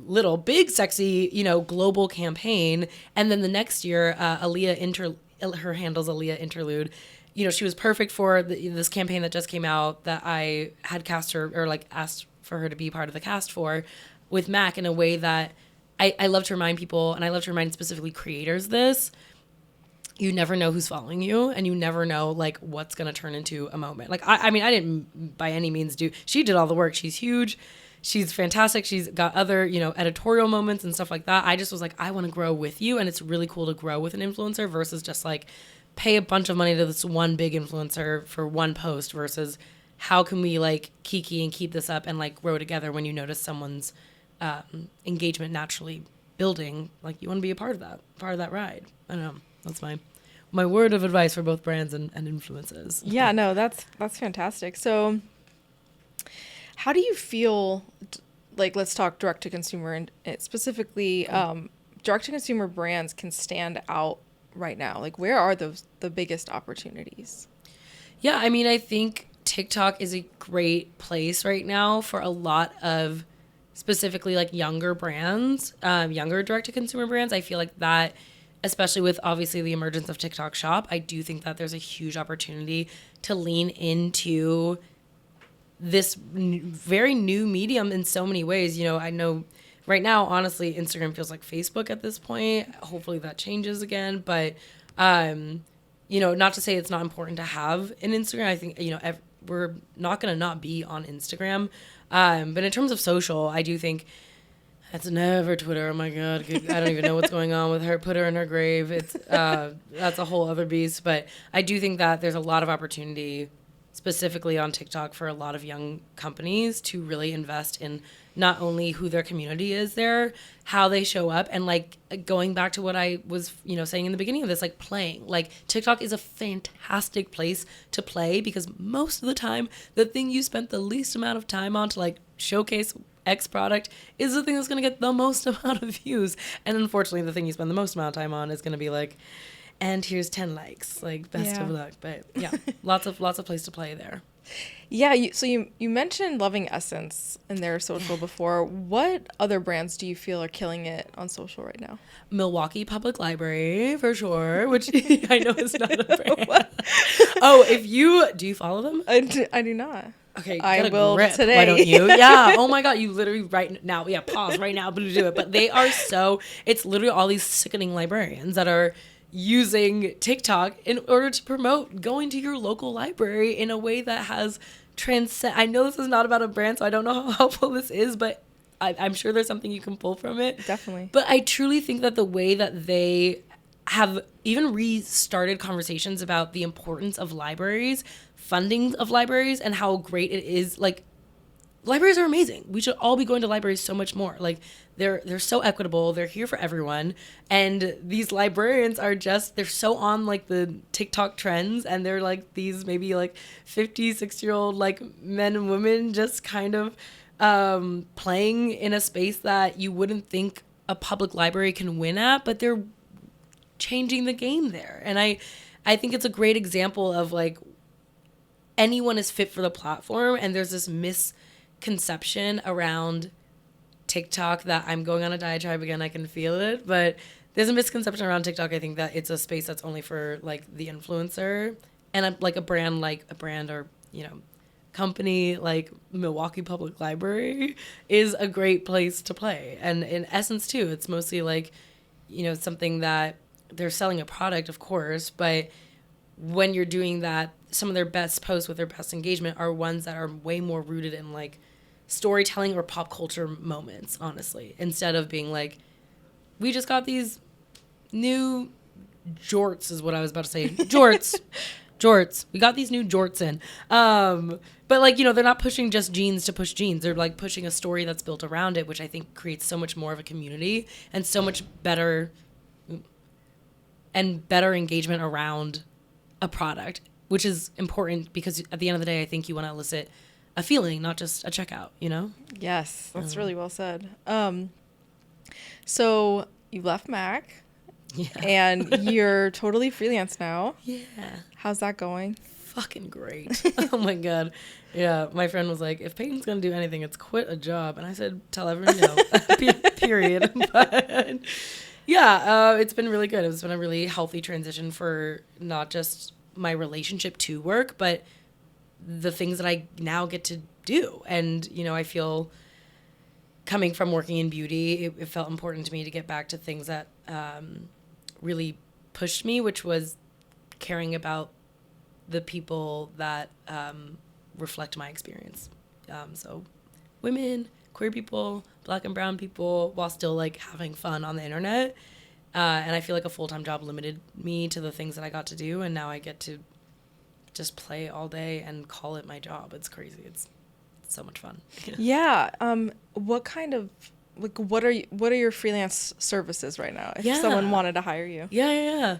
sexy, global campaign. And then the next year, her handle's Aaliyah Interlude. She was perfect for this campaign that just came out that I had cast her, or like asked for her to be part of the cast for, with Mac, in a way that I love to remind people, and I love to remind specifically creators this. You never know who's following you, and you never know like what's going to turn into a moment. Like, I mean, I didn't by any means she did all the work. She's huge. She's fantastic. She's got other, editorial moments and stuff like that. I just was like, I want to grow with you. And it's really cool to grow with an influencer versus just like pay a bunch of money to this one big influencer for one post, versus how can we like kiki and keep this up and like grow together when you notice someone's engagement naturally building. Like, you want to be a part of that ride. I don't know. That's my word of advice for both brands and influencers. Yeah, no, that's fantastic. So how do you feel, like, let's talk direct to consumer, and specifically direct to consumer brands can stand out right now? Like, where are the biggest opportunities? Yeah, I mean, I think TikTok is a great place right now for a lot of specifically like younger brands, younger direct-to-consumer brands. I feel like that, especially with obviously the emergence of TikTok Shop, I do think that there's a huge opportunity to lean into this very new medium in so many ways. I know right now, honestly, Instagram feels like Facebook at this point. Hopefully that changes again. But, not to say it's not important to have an Instagram. I think, we're not going to not be on Instagram. But in terms of social, I do think that's never Twitter. Oh my God. I don't even know what's going on with her. Put her in her grave. It's that's a whole other beast. But I do think that there's a lot of opportunity specifically on TikTok for a lot of young companies to really invest in not only who their community is there, how they show up, and like going back to what I was, saying in the beginning of this, like playing. Like, TikTok is a fantastic place to play, because most of the time, the thing you spent the least amount of time on to like showcase X product is the thing that's going to get the most amount of views. And unfortunately, the thing you spend the most amount of time on is going to be like, and here's 10 likes, like, best of luck. But yeah, lots of place to play there. Yeah, you mentioned Loving Essence in their social before. What other brands do you feel are killing it on social right now? Milwaukee Public Library, for sure, which I know is not a brand. Oh, do you follow them? I do not. Okay, I will grip. today. Why don't you? Yeah. Oh my God, you literally right now. Yeah, pause right now, but do it. But they are it's literally all these sickening librarians that are using TikTok in order to promote going to your local library in a way that has I know this is not about a brand, so I don't know how helpful this is, but I'm sure there's something you can pull from it. Definitely. But I truly think that the way that they have even restarted conversations about the importance of libraries, funding of libraries, and how great it is, like, libraries are amazing. We should all be going to libraries so much more. Like, they're so equitable. They're here for everyone. And these librarians are they're so on like the TikTok trends, and they're like these maybe like 50, 60-year-old like men and women just kind of playing in a space that you wouldn't think a public library can win at, but they're changing the game there. And I think it's a great example of like anyone is fit for the platform, and there's this misconception around TikTok that I'm going on a diatribe again, I can feel it, but there's a misconception around TikTok. I think that it's a space that's only for like the influencer, and like a brand or, you know, company like Milwaukee Public Library is a great place to play. And in essence too, it's mostly like, you know, something that they're selling a product, of course, but when you're doing that, some of their best posts with their best engagement are ones that are way more rooted in like storytelling or pop culture moments, honestly, instead of being like, we just got these new jorts is what I was about to say. Jorts. We got these new jorts in. But like, you know, they're not pushing just jeans to push jeans. They're like pushing a story that's built around it, which I think creates so much more of a community and so much better engagement around a product, which is important because at the end of the day, I think you want to elicit a feeling, not just a checkout, you know? Yes, that's really well said. So you left Mac, and you're totally freelance now. Yeah. How's that going? Fucking great. Oh my God. Yeah. My friend was like, if Peyton's going to do anything, it's quit a job. And I said, tell everyone no. Period. But yeah, it's been really good. It's been a really healthy transition for not just my relationship to work, but the things that I now get to do. And, you know, I feel coming from working in beauty, it felt important to me to get back to things that really pushed me, which was caring about the people that reflect my experience. So women, queer people, Black and brown people, while still like having fun on the internet. And I feel like a full-time job limited me to the things that I got to do. And now I get to just play all day and call it my job. It's crazy. It's so much fun. Yeah. What kind of, like, what are your freelance services right now if someone wanted to hire you? Yeah.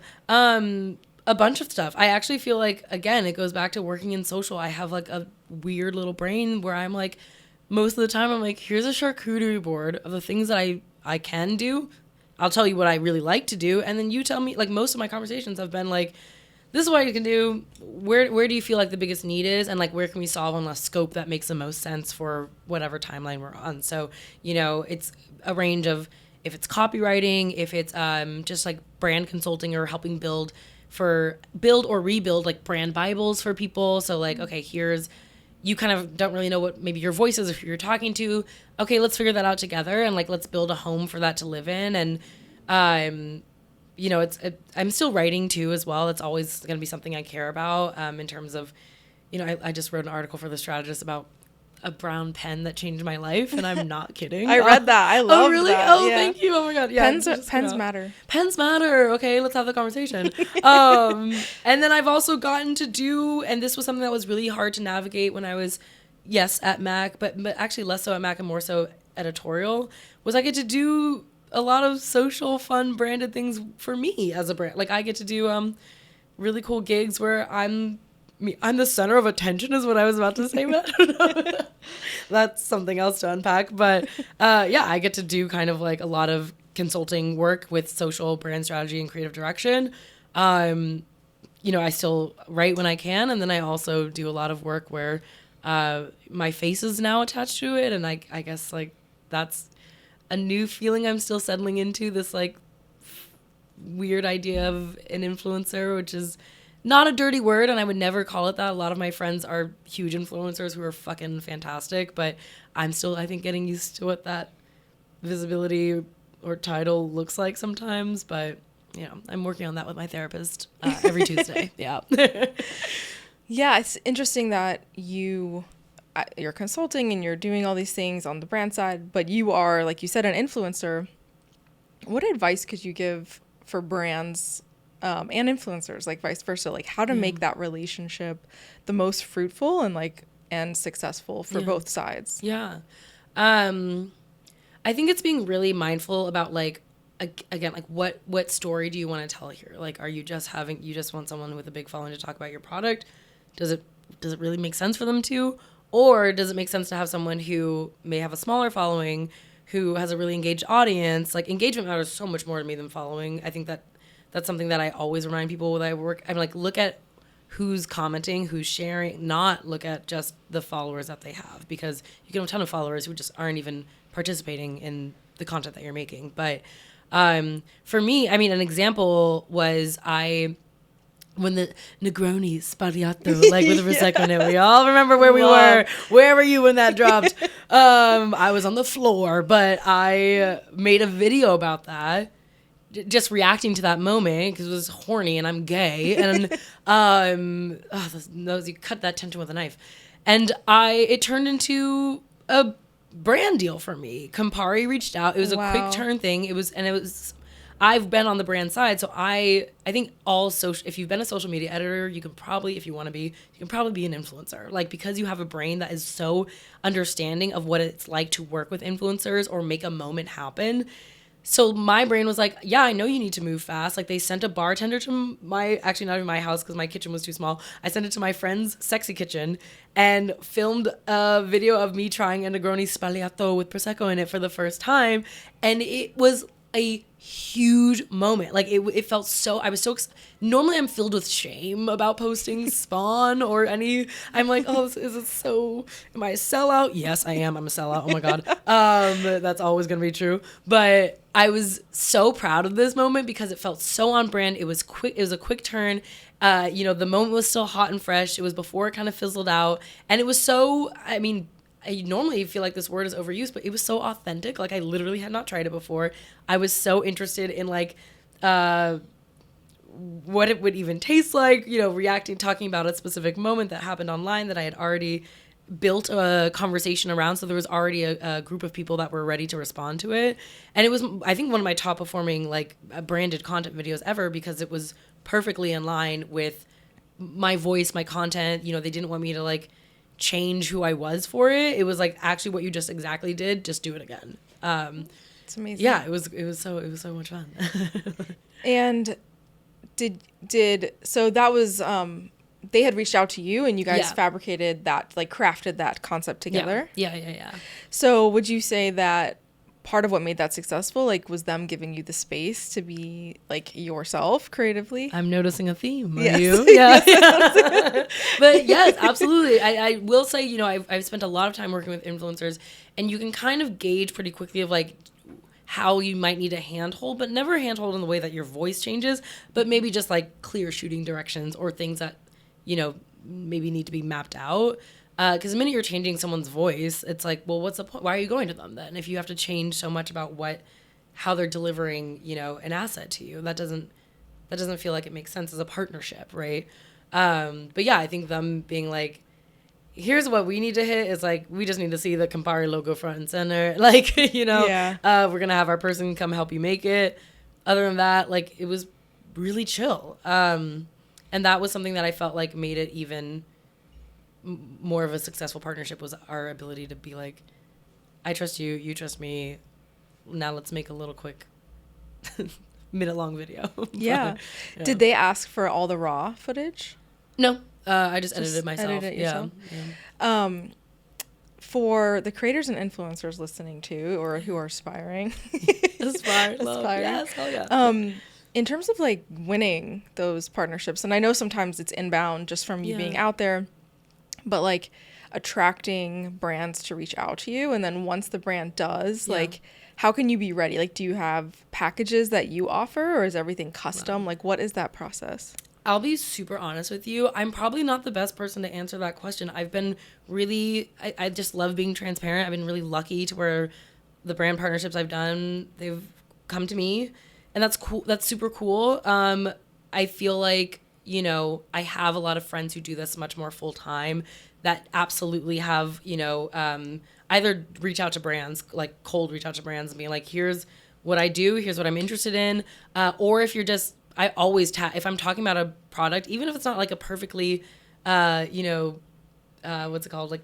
A bunch of stuff. I actually feel like, again, it goes back to working in social. I have like a weird little brain where I'm like, most of the time I'm like, here's a charcuterie board of the things that I can do. I'll tell you what I really like to do. And then you tell me, like, most of my conversations have been like, this is what you can do. Where do you feel like the biggest need is? And like, where can we solve on a scope that makes the most sense for whatever timeline we're on? So, you know, it's a range of, if it's copywriting, if it's just like brand consulting or helping build or rebuild like brand Bibles for people. So like, okay, you kind of don't really know what maybe your voice is if you're talking to. Okay, let's figure that out together and like, let's build a home for that to live in. And, you know, I'm still writing too as well. It's always going to be something I care about in terms of, you know, I just wrote an article for The Strategist about a brown pen that changed my life, and I'm not kidding. I read that. I love that. Oh, really? That. Oh, yeah. Thank you. Oh my God. Yeah. Pens matter. Pens matter. Okay, let's have the conversation. And then I've also gotten to do, and this was something that was really hard to navigate when I was, yes, at Mac, but actually less so at Mac and more so editorial, was I get to do a lot of social, fun, branded things for me as a brand. Like I get to do really cool gigs where I'm the center of attention is what I was about to say, but that's something else to unpack. But yeah, I get to do kind of like a lot of consulting work with social brand strategy and creative direction. You know, I still write when I can. And then I also do a lot of work where my face is now attached to it. And I guess like that's a new feeling I'm still settling into, this like weird idea of an influencer, which is not a dirty word, and I would never call it that. A lot of my friends are huge influencers who are fucking fantastic, but I'm still, I think, getting used to what that visibility or title looks like sometimes. But, you know, I'm working on that with my therapist every Tuesday. Yeah. Yeah, it's interesting that you're consulting and you're doing all these things on the brand side, but you are, like you said, an influencer. What advice could you give for brands and influencers, like vice versa, like how to make that relationship the most fruitful and successful for both sides? Yeah. I think it's being really mindful about like, again, like what story do you want to tell here? Like, are you just want someone with a big following to talk about your product? Does it really make sense for them to? Or does it make sense to have someone who may have a smaller following who has a really engaged audience. Like, engagement matters so much more to me than following. I think that's something that I always remind people when I work. I'm like, look at who's commenting, who's sharing, not look at just the followers that they have, because you can have a ton of followers who just aren't even participating in the content that you're making. But for me, I mean, an example was when the Negroni Sbagliato, like with the Prosecco in it, we all remember where we were. Where were you when that dropped? I was on the floor, but I made a video about that, just reacting to that moment because it was horny and I'm gay. And you cut that tension with a knife. And it turned into a brand deal for me. Campari reached out. It was a quick turn thing. I've been on the brand side, so I think if you've been a social media editor, you can probably, if you want to be, you can probably be an influencer. Like, because you have a brain that is so understanding of what it's like to work with influencers or make a moment happen. So my brain was like, yeah, I know you need to move fast. Like, they sent a bartender to actually not even my house because my kitchen was too small. I sent it to my friend's sexy kitchen and filmed a video of me trying a Negroni Sbagliato with Prosecco in it for the first time. And it was a huge moment. Like, it felt so, I was so, normally I'm filled with shame about posting Spawn or I'm like, oh, am I a sellout? Yes, I am. I'm a sellout. Oh my God. That's always going to be true. But I was so proud of this moment because it felt so on brand. It was quick. It was a quick turn. The moment was still hot and fresh. It was before it kind of fizzled out. And it was so, I mean, I normally feel like this word is overused, but it was so authentic. Like, I literally had not tried it before. I was so interested in like what it would even taste like, talking about a specific moment that happened online that I had already built a conversation around. So there was already a group of people that were ready to respond to it. And it was, I think, one of my top performing like branded content videos ever because it was perfectly in line with my voice, my content. They didn't want me to like change who I was for it. It was like actually what you just exactly did, just do it again. It's amazing. Yeah, it was so much fun. And so that was they had reached out to you and you guys fabricated that, like crafted that concept together. Yeah. So would you say that part of what made that successful, like, was them giving you the space to be like yourself creatively? I'm noticing a theme. Are yes. you? Yeah. But yes, absolutely. I will say, I've spent a lot of time working with influencers, and you can kind of gauge pretty quickly of like how you might need a handhold, but never a handhold in the way that your voice changes, but maybe just like clear shooting directions or things that, maybe need to be mapped out. Because the minute you're changing someone's voice, it's like, well, what's the point? Why are you going to them then? If you have to change so much about how they're delivering, an asset to you, that doesn't feel like it makes sense as a partnership, right? But yeah, I think them being like, here's what we need to hit is like, we just need to see the Campari logo front and center. Like, we're going to have our person come help you make it. Other than that, like, it was really chill. And that was something that I felt like made it even more of a successful partnership, was our ability to be like, I trust you, you trust me, now let's make a little quick minute-long video. Yeah. Did they ask for all the raw footage? No, I just edited it myself. Edited it yourself? Yeah. For the creators and influencers listening to, or who are aspiring. Aspire. Yes, hell yeah. In terms of like winning those partnerships, and I know sometimes it's inbound just from you being out there, but like attracting brands to reach out to you, and then once the brand does, like, how can you be ready? Like, do you have packages that you offer, or is everything custom? Like, what is that process? I'll be super honest with you. I'm probably not the best person to answer that question. I've been really, I just love being transparent. I've been really lucky to where the brand partnerships I've done, they've come to me, and that's cool. That's super cool. I feel like, I have a lot of friends who do this much more full time that absolutely have, either reach out to brands, like cold reach out to brands and be like, here's what I do, here's what I'm interested in. Or if you're just, I always if I'm talking about a product, even if it's not like a perfectly, what's it called? Like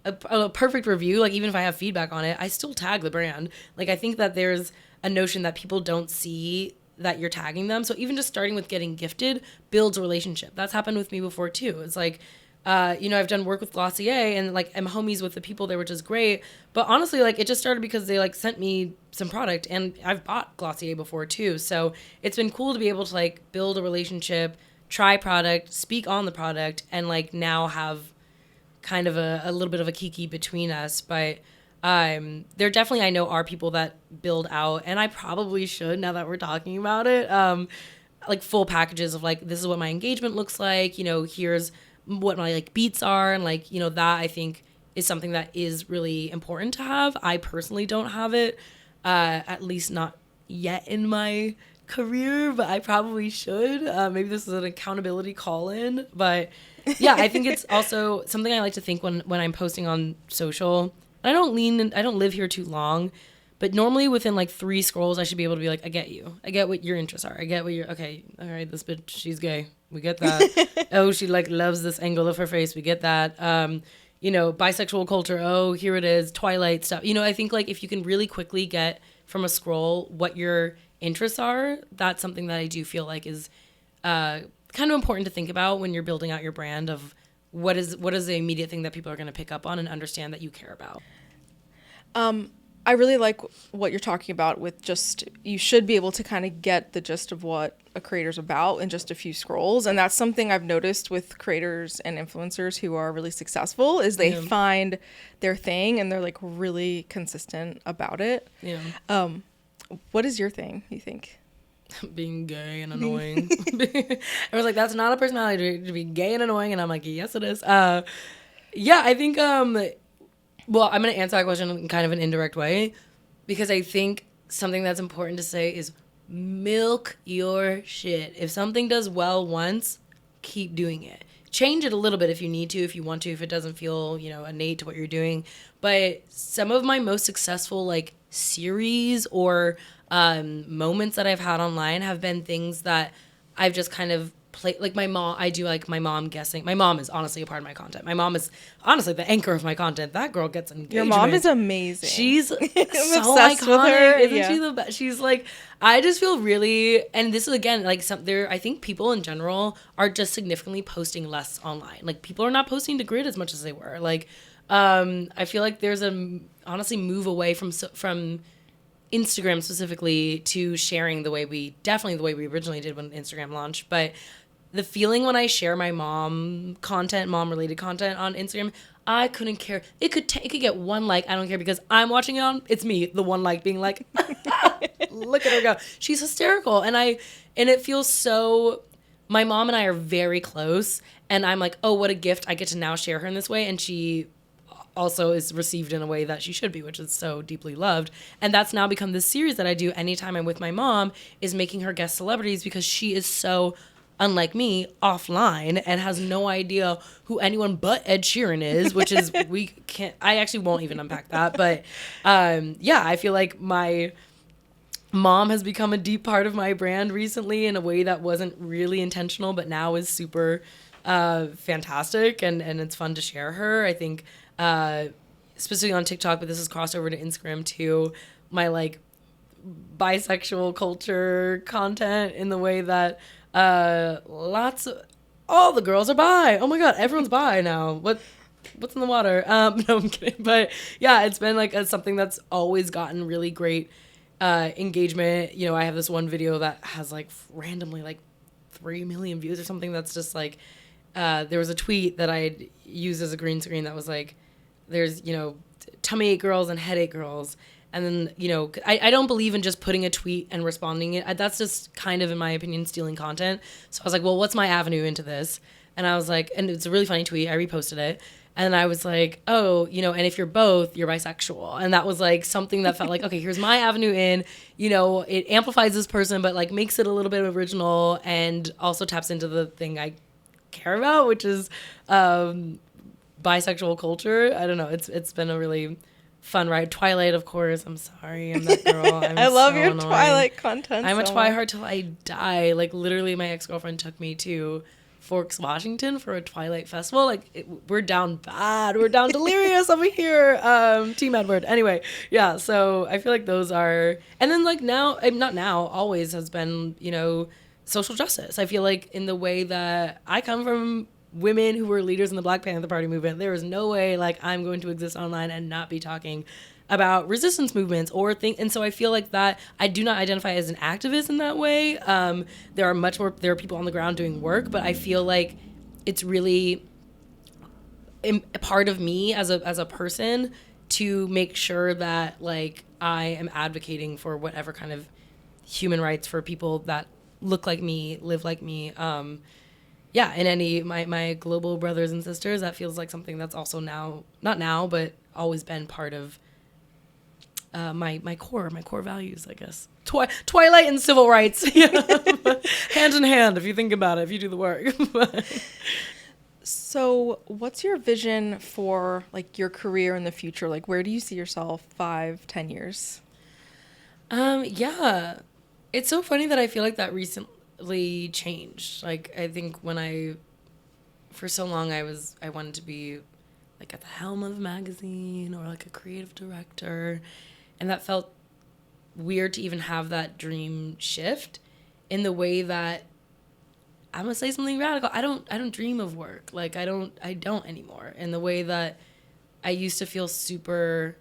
a perfect review, like even if I have feedback on it, I still tag the brand. Like, I think that there's a notion that people don't see that you're tagging them. So even just starting with getting gifted builds a relationship. That's happened with me before too. It's like, I've done work with Glossier and like I'm homies with the people there, which is great. But honestly, like it just started because they like sent me some product, and I've bought Glossier before too. So it's been cool to be able to like build a relationship, try product, speak on the product, and like now have kind of a little bit of a kiki between us. But there definitely, I know, are people that build out, and I probably should now that we're talking about it, like full packages of like, this is what my engagement looks like, here's what my like beats are, and like, that I think is something that is really important to have. I personally don't have it, at least not yet in my career, but I probably should. Maybe this is an accountability call-in, but yeah, I think it's also something I like to think when I'm posting on social. I don't live here too long, but normally within like 3 scrolls, I should be able to be like, I get you. I get what your interests are. I get what okay, all right, this bitch, she's gay. We get that. Oh, she like loves this angle of her face. We get that. Bisexual culture. Oh, here it is. Twilight stuff. I think like if you can really quickly get from a scroll what your interests are, that's something that I do feel like is kind of important to think about when you're building out your brand of what is the immediate thing that people are going to pick up on and understand that you care about. I really like what you're talking about with just, you should be able to kind of get the gist of what a creator's about in just a few scrolls. And that's something I've noticed with creators and influencers who are really successful is they find their thing and they're like really consistent about it. Yeah. What is your thing, you think? Being gay and annoying. I was like, that's not a personality to be gay and annoying. And I'm like, yes, it is. Yeah, I think, well, I'm going to answer that question in kind of an indirect way because I think something that's important to say is milk your shit. If something does well once, keep doing it. Change it a little bit if you need to, if you want to, if it doesn't feel, innate to what you're doing. But some of my most successful, like, series or moments that I've had online have been things that I've just kind of played. Like my mom, I do like my mom guessing. My mom is honestly a part of my content. My mom is honestly the anchor of my content. That girl gets engagement. Your mom is amazing. She's so obsessed iconic. With her. Isn't she the best? She's like, I just feel really, and this is again, like I think people in general are just significantly posting less online. Like people are not posting to grid as much as they were. Like, I feel like there's honestly move away from Instagram specifically to sharing the way we originally did when Instagram launched. But the feeling when I share my mom related content on Instagram, I couldn't care. It could get 1 like. I don't care because I'm watching it it's me, the 1 like being like, look at her go. She's hysterical. And it feels so, my mom and I are very close. And I'm like, oh, what a gift. I get to now share her in this way. And she also is received in a way that she should be, which is so deeply loved. And that's now become this series that I do anytime I'm with my mom, is making her guest celebrities because she is so unlike me offline and has no idea who anyone but Ed Sheeran is, which is, I actually won't even unpack that. But yeah, I feel like my mom has become a deep part of my brand recently in a way that wasn't really intentional, but now is super fantastic. And it's fun to share her. I think, specifically on TikTok, but this has crossed over to Instagram too, my like bisexual culture content in the way that all the girls are bi. Oh my God, everyone's bi now. What's in the water? No, I'm kidding. But yeah, it's been like something that's always gotten really great engagement. I have this one video that has like randomly like 3 million views or something. That's just like, there was a tweet that I'd used as a green screen that was like, there's, tummy ache girls and headache girls. And then, I don't believe in just putting a tweet and responding it. That's just kind of, in my opinion, stealing content. So I was like, well, what's my avenue into this? And I was like, and it's a really funny tweet. I reposted it. And I was like, oh, and if you're both, you're bisexual. And that was like something that felt like, okay, here's my avenue in, it amplifies this person, but like makes it a little bit original and also taps into the thing I care about, which is bisexual culture. I don't know. It's been a really fun ride. Twilight, of course. I'm sorry. I'm that girl. I love your annoying Twilight content. I'm a Twihard till I die. Like literally my ex-girlfriend took me to Forks, Washington for a Twilight festival. Like we're down bad. We're down delirious over here. Team Edward. Anyway, yeah. So I feel like those are, and then like now, not now, always has been, social justice. I feel like in the way that I come from women who were leaders in the Black Panther Party movement. There was no way like I'm going to exist online and not be talking about resistance movements or things. And so I feel like that I do not identify as an activist in that way. There are people on the ground doing work, but I feel like it's really a part of me as a person to make sure that like I am advocating for whatever kind of human rights for people that look like me, live like me. And any my global brothers and sisters, that feels like something that's also not now, but always been part of my core values, I guess. Twilight and civil rights, hand in hand. If you think about it, if you do the work. So what's your vision for like your career in the future? Like, where do you see yourself 5-10 years? It's so funny that I feel like that recently changed. Like, I think for so long I wanted to be like at the helm of a magazine or like a creative director, and that felt weird to even have that dream shift in the way that I'm gonna say something radical. I don't dream of work. Like I don't anymore. In the way that I used to feel super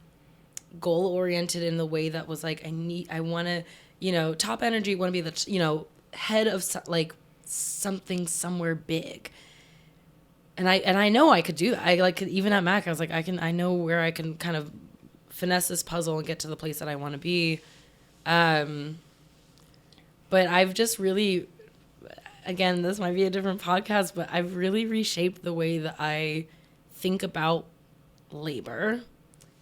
goal oriented in the way that was like I want to, top energy, want to be the head of like something somewhere big. And I know I could do that. I like even at Mac I was like I know where I can kind of finesse this puzzle and get to the place that I want to be. But I've just really, again, this might be a different podcast, but I've really reshaped the way that I think about labor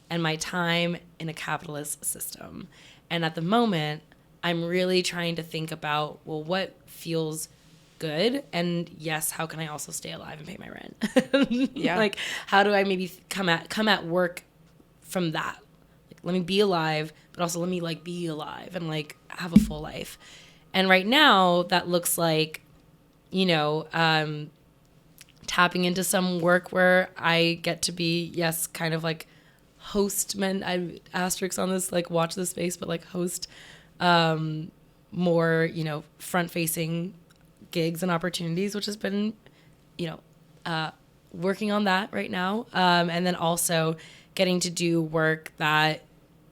and my time in a capitalist system. And at the moment, I'm really trying to think about, well, what feels good? And yes, how can I also stay alive and pay my rent? Yeah. Like, how do I maybe come at work from that? Like, let me be alive, but also let me like be alive and like have a full life. And right now that looks like, tapping into some work where I get to be, yes, kind of like host I asterisk on this, like watch this space, but like host more, front facing gigs and opportunities, which has been, working on that right now. And then also getting to do work that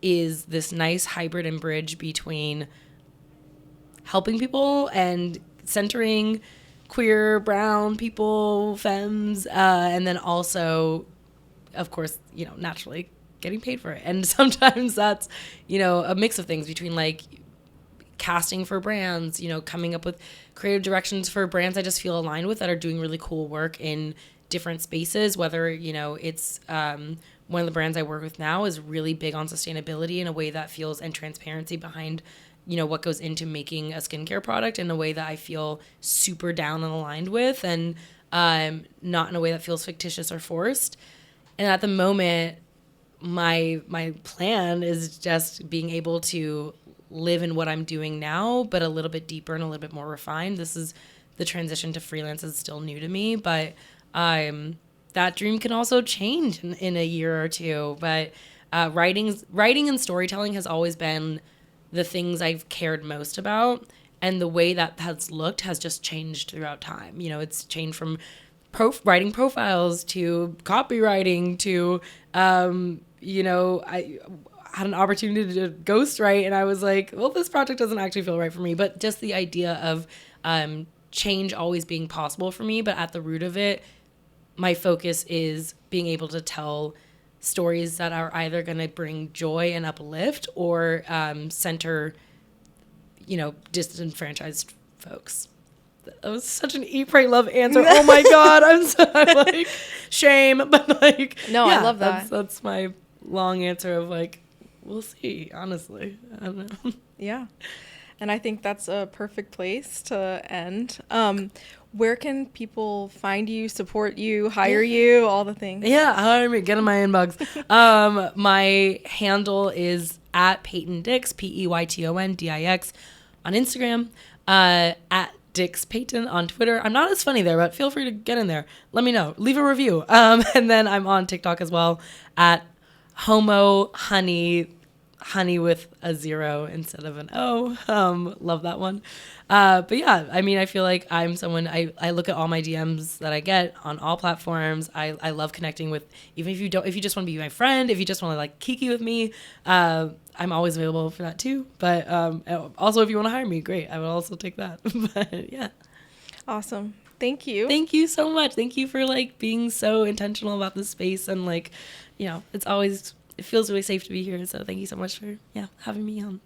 is this nice hybrid and bridge between helping people and centering queer, brown people, femmes, and then also, of course, naturally getting paid for it. And sometimes that's, a mix of things between like casting for brands, coming up with creative directions for brands I just feel aligned with that are doing really cool work in different spaces, whether, it's one of the brands I work with now is really big on sustainability in a way that feels, and transparency behind what goes into making a skincare product in a way that I feel super down and aligned with, and not in a way that feels fictitious or forced. And at the moment, my plan is just being able to live in what I'm doing now, but a little bit deeper and a little bit more refined. This is the transition to freelance is still new to me, but that dream can also change in a year or two. But writing and storytelling has always been the things I've cared most about, and the way that has looked has just changed throughout time. It's changed from writing profiles to copywriting to, I had an opportunity to ghostwrite, and I was like, well, this project doesn't actually feel right for me. But just the idea of change always being possible for me, but at the root of it, my focus is being able to tell stories that are either going to bring joy and uplift or center, disenfranchised folks. That was such an eat, pray, love answer. Oh my God, I'm like, shame, but like, no, I love that. That's my long answer of like, we'll see. Honestly, I don't know. Yeah, and I think that's a perfect place to end. Where can people find you, support you, hire you, all the things? Yeah, hire me. Get in my inbox. My handle is at Peyton Dix, PeytonDix on Instagram, at Dix Peyton on Twitter. I'm not as funny there, but feel free to get in there. Let me know. Leave a review. And then I'm on TikTok as well at Homo Honey honey with a 0 instead of an O. Love that one. But yeah, I mean, I feel like I'm someone, I look at all my DMs that I get on all platforms. I love connecting with, even if you just want to be my friend, if you just want to like kiki with me, I'm always available for that too. But also if you want to hire me, great. I would also take that. But yeah. Awesome. Thank you. Thank you so much. Thank you for like being so intentional about this space, and like, it feels really safe to be here. So thank you so much for having me on.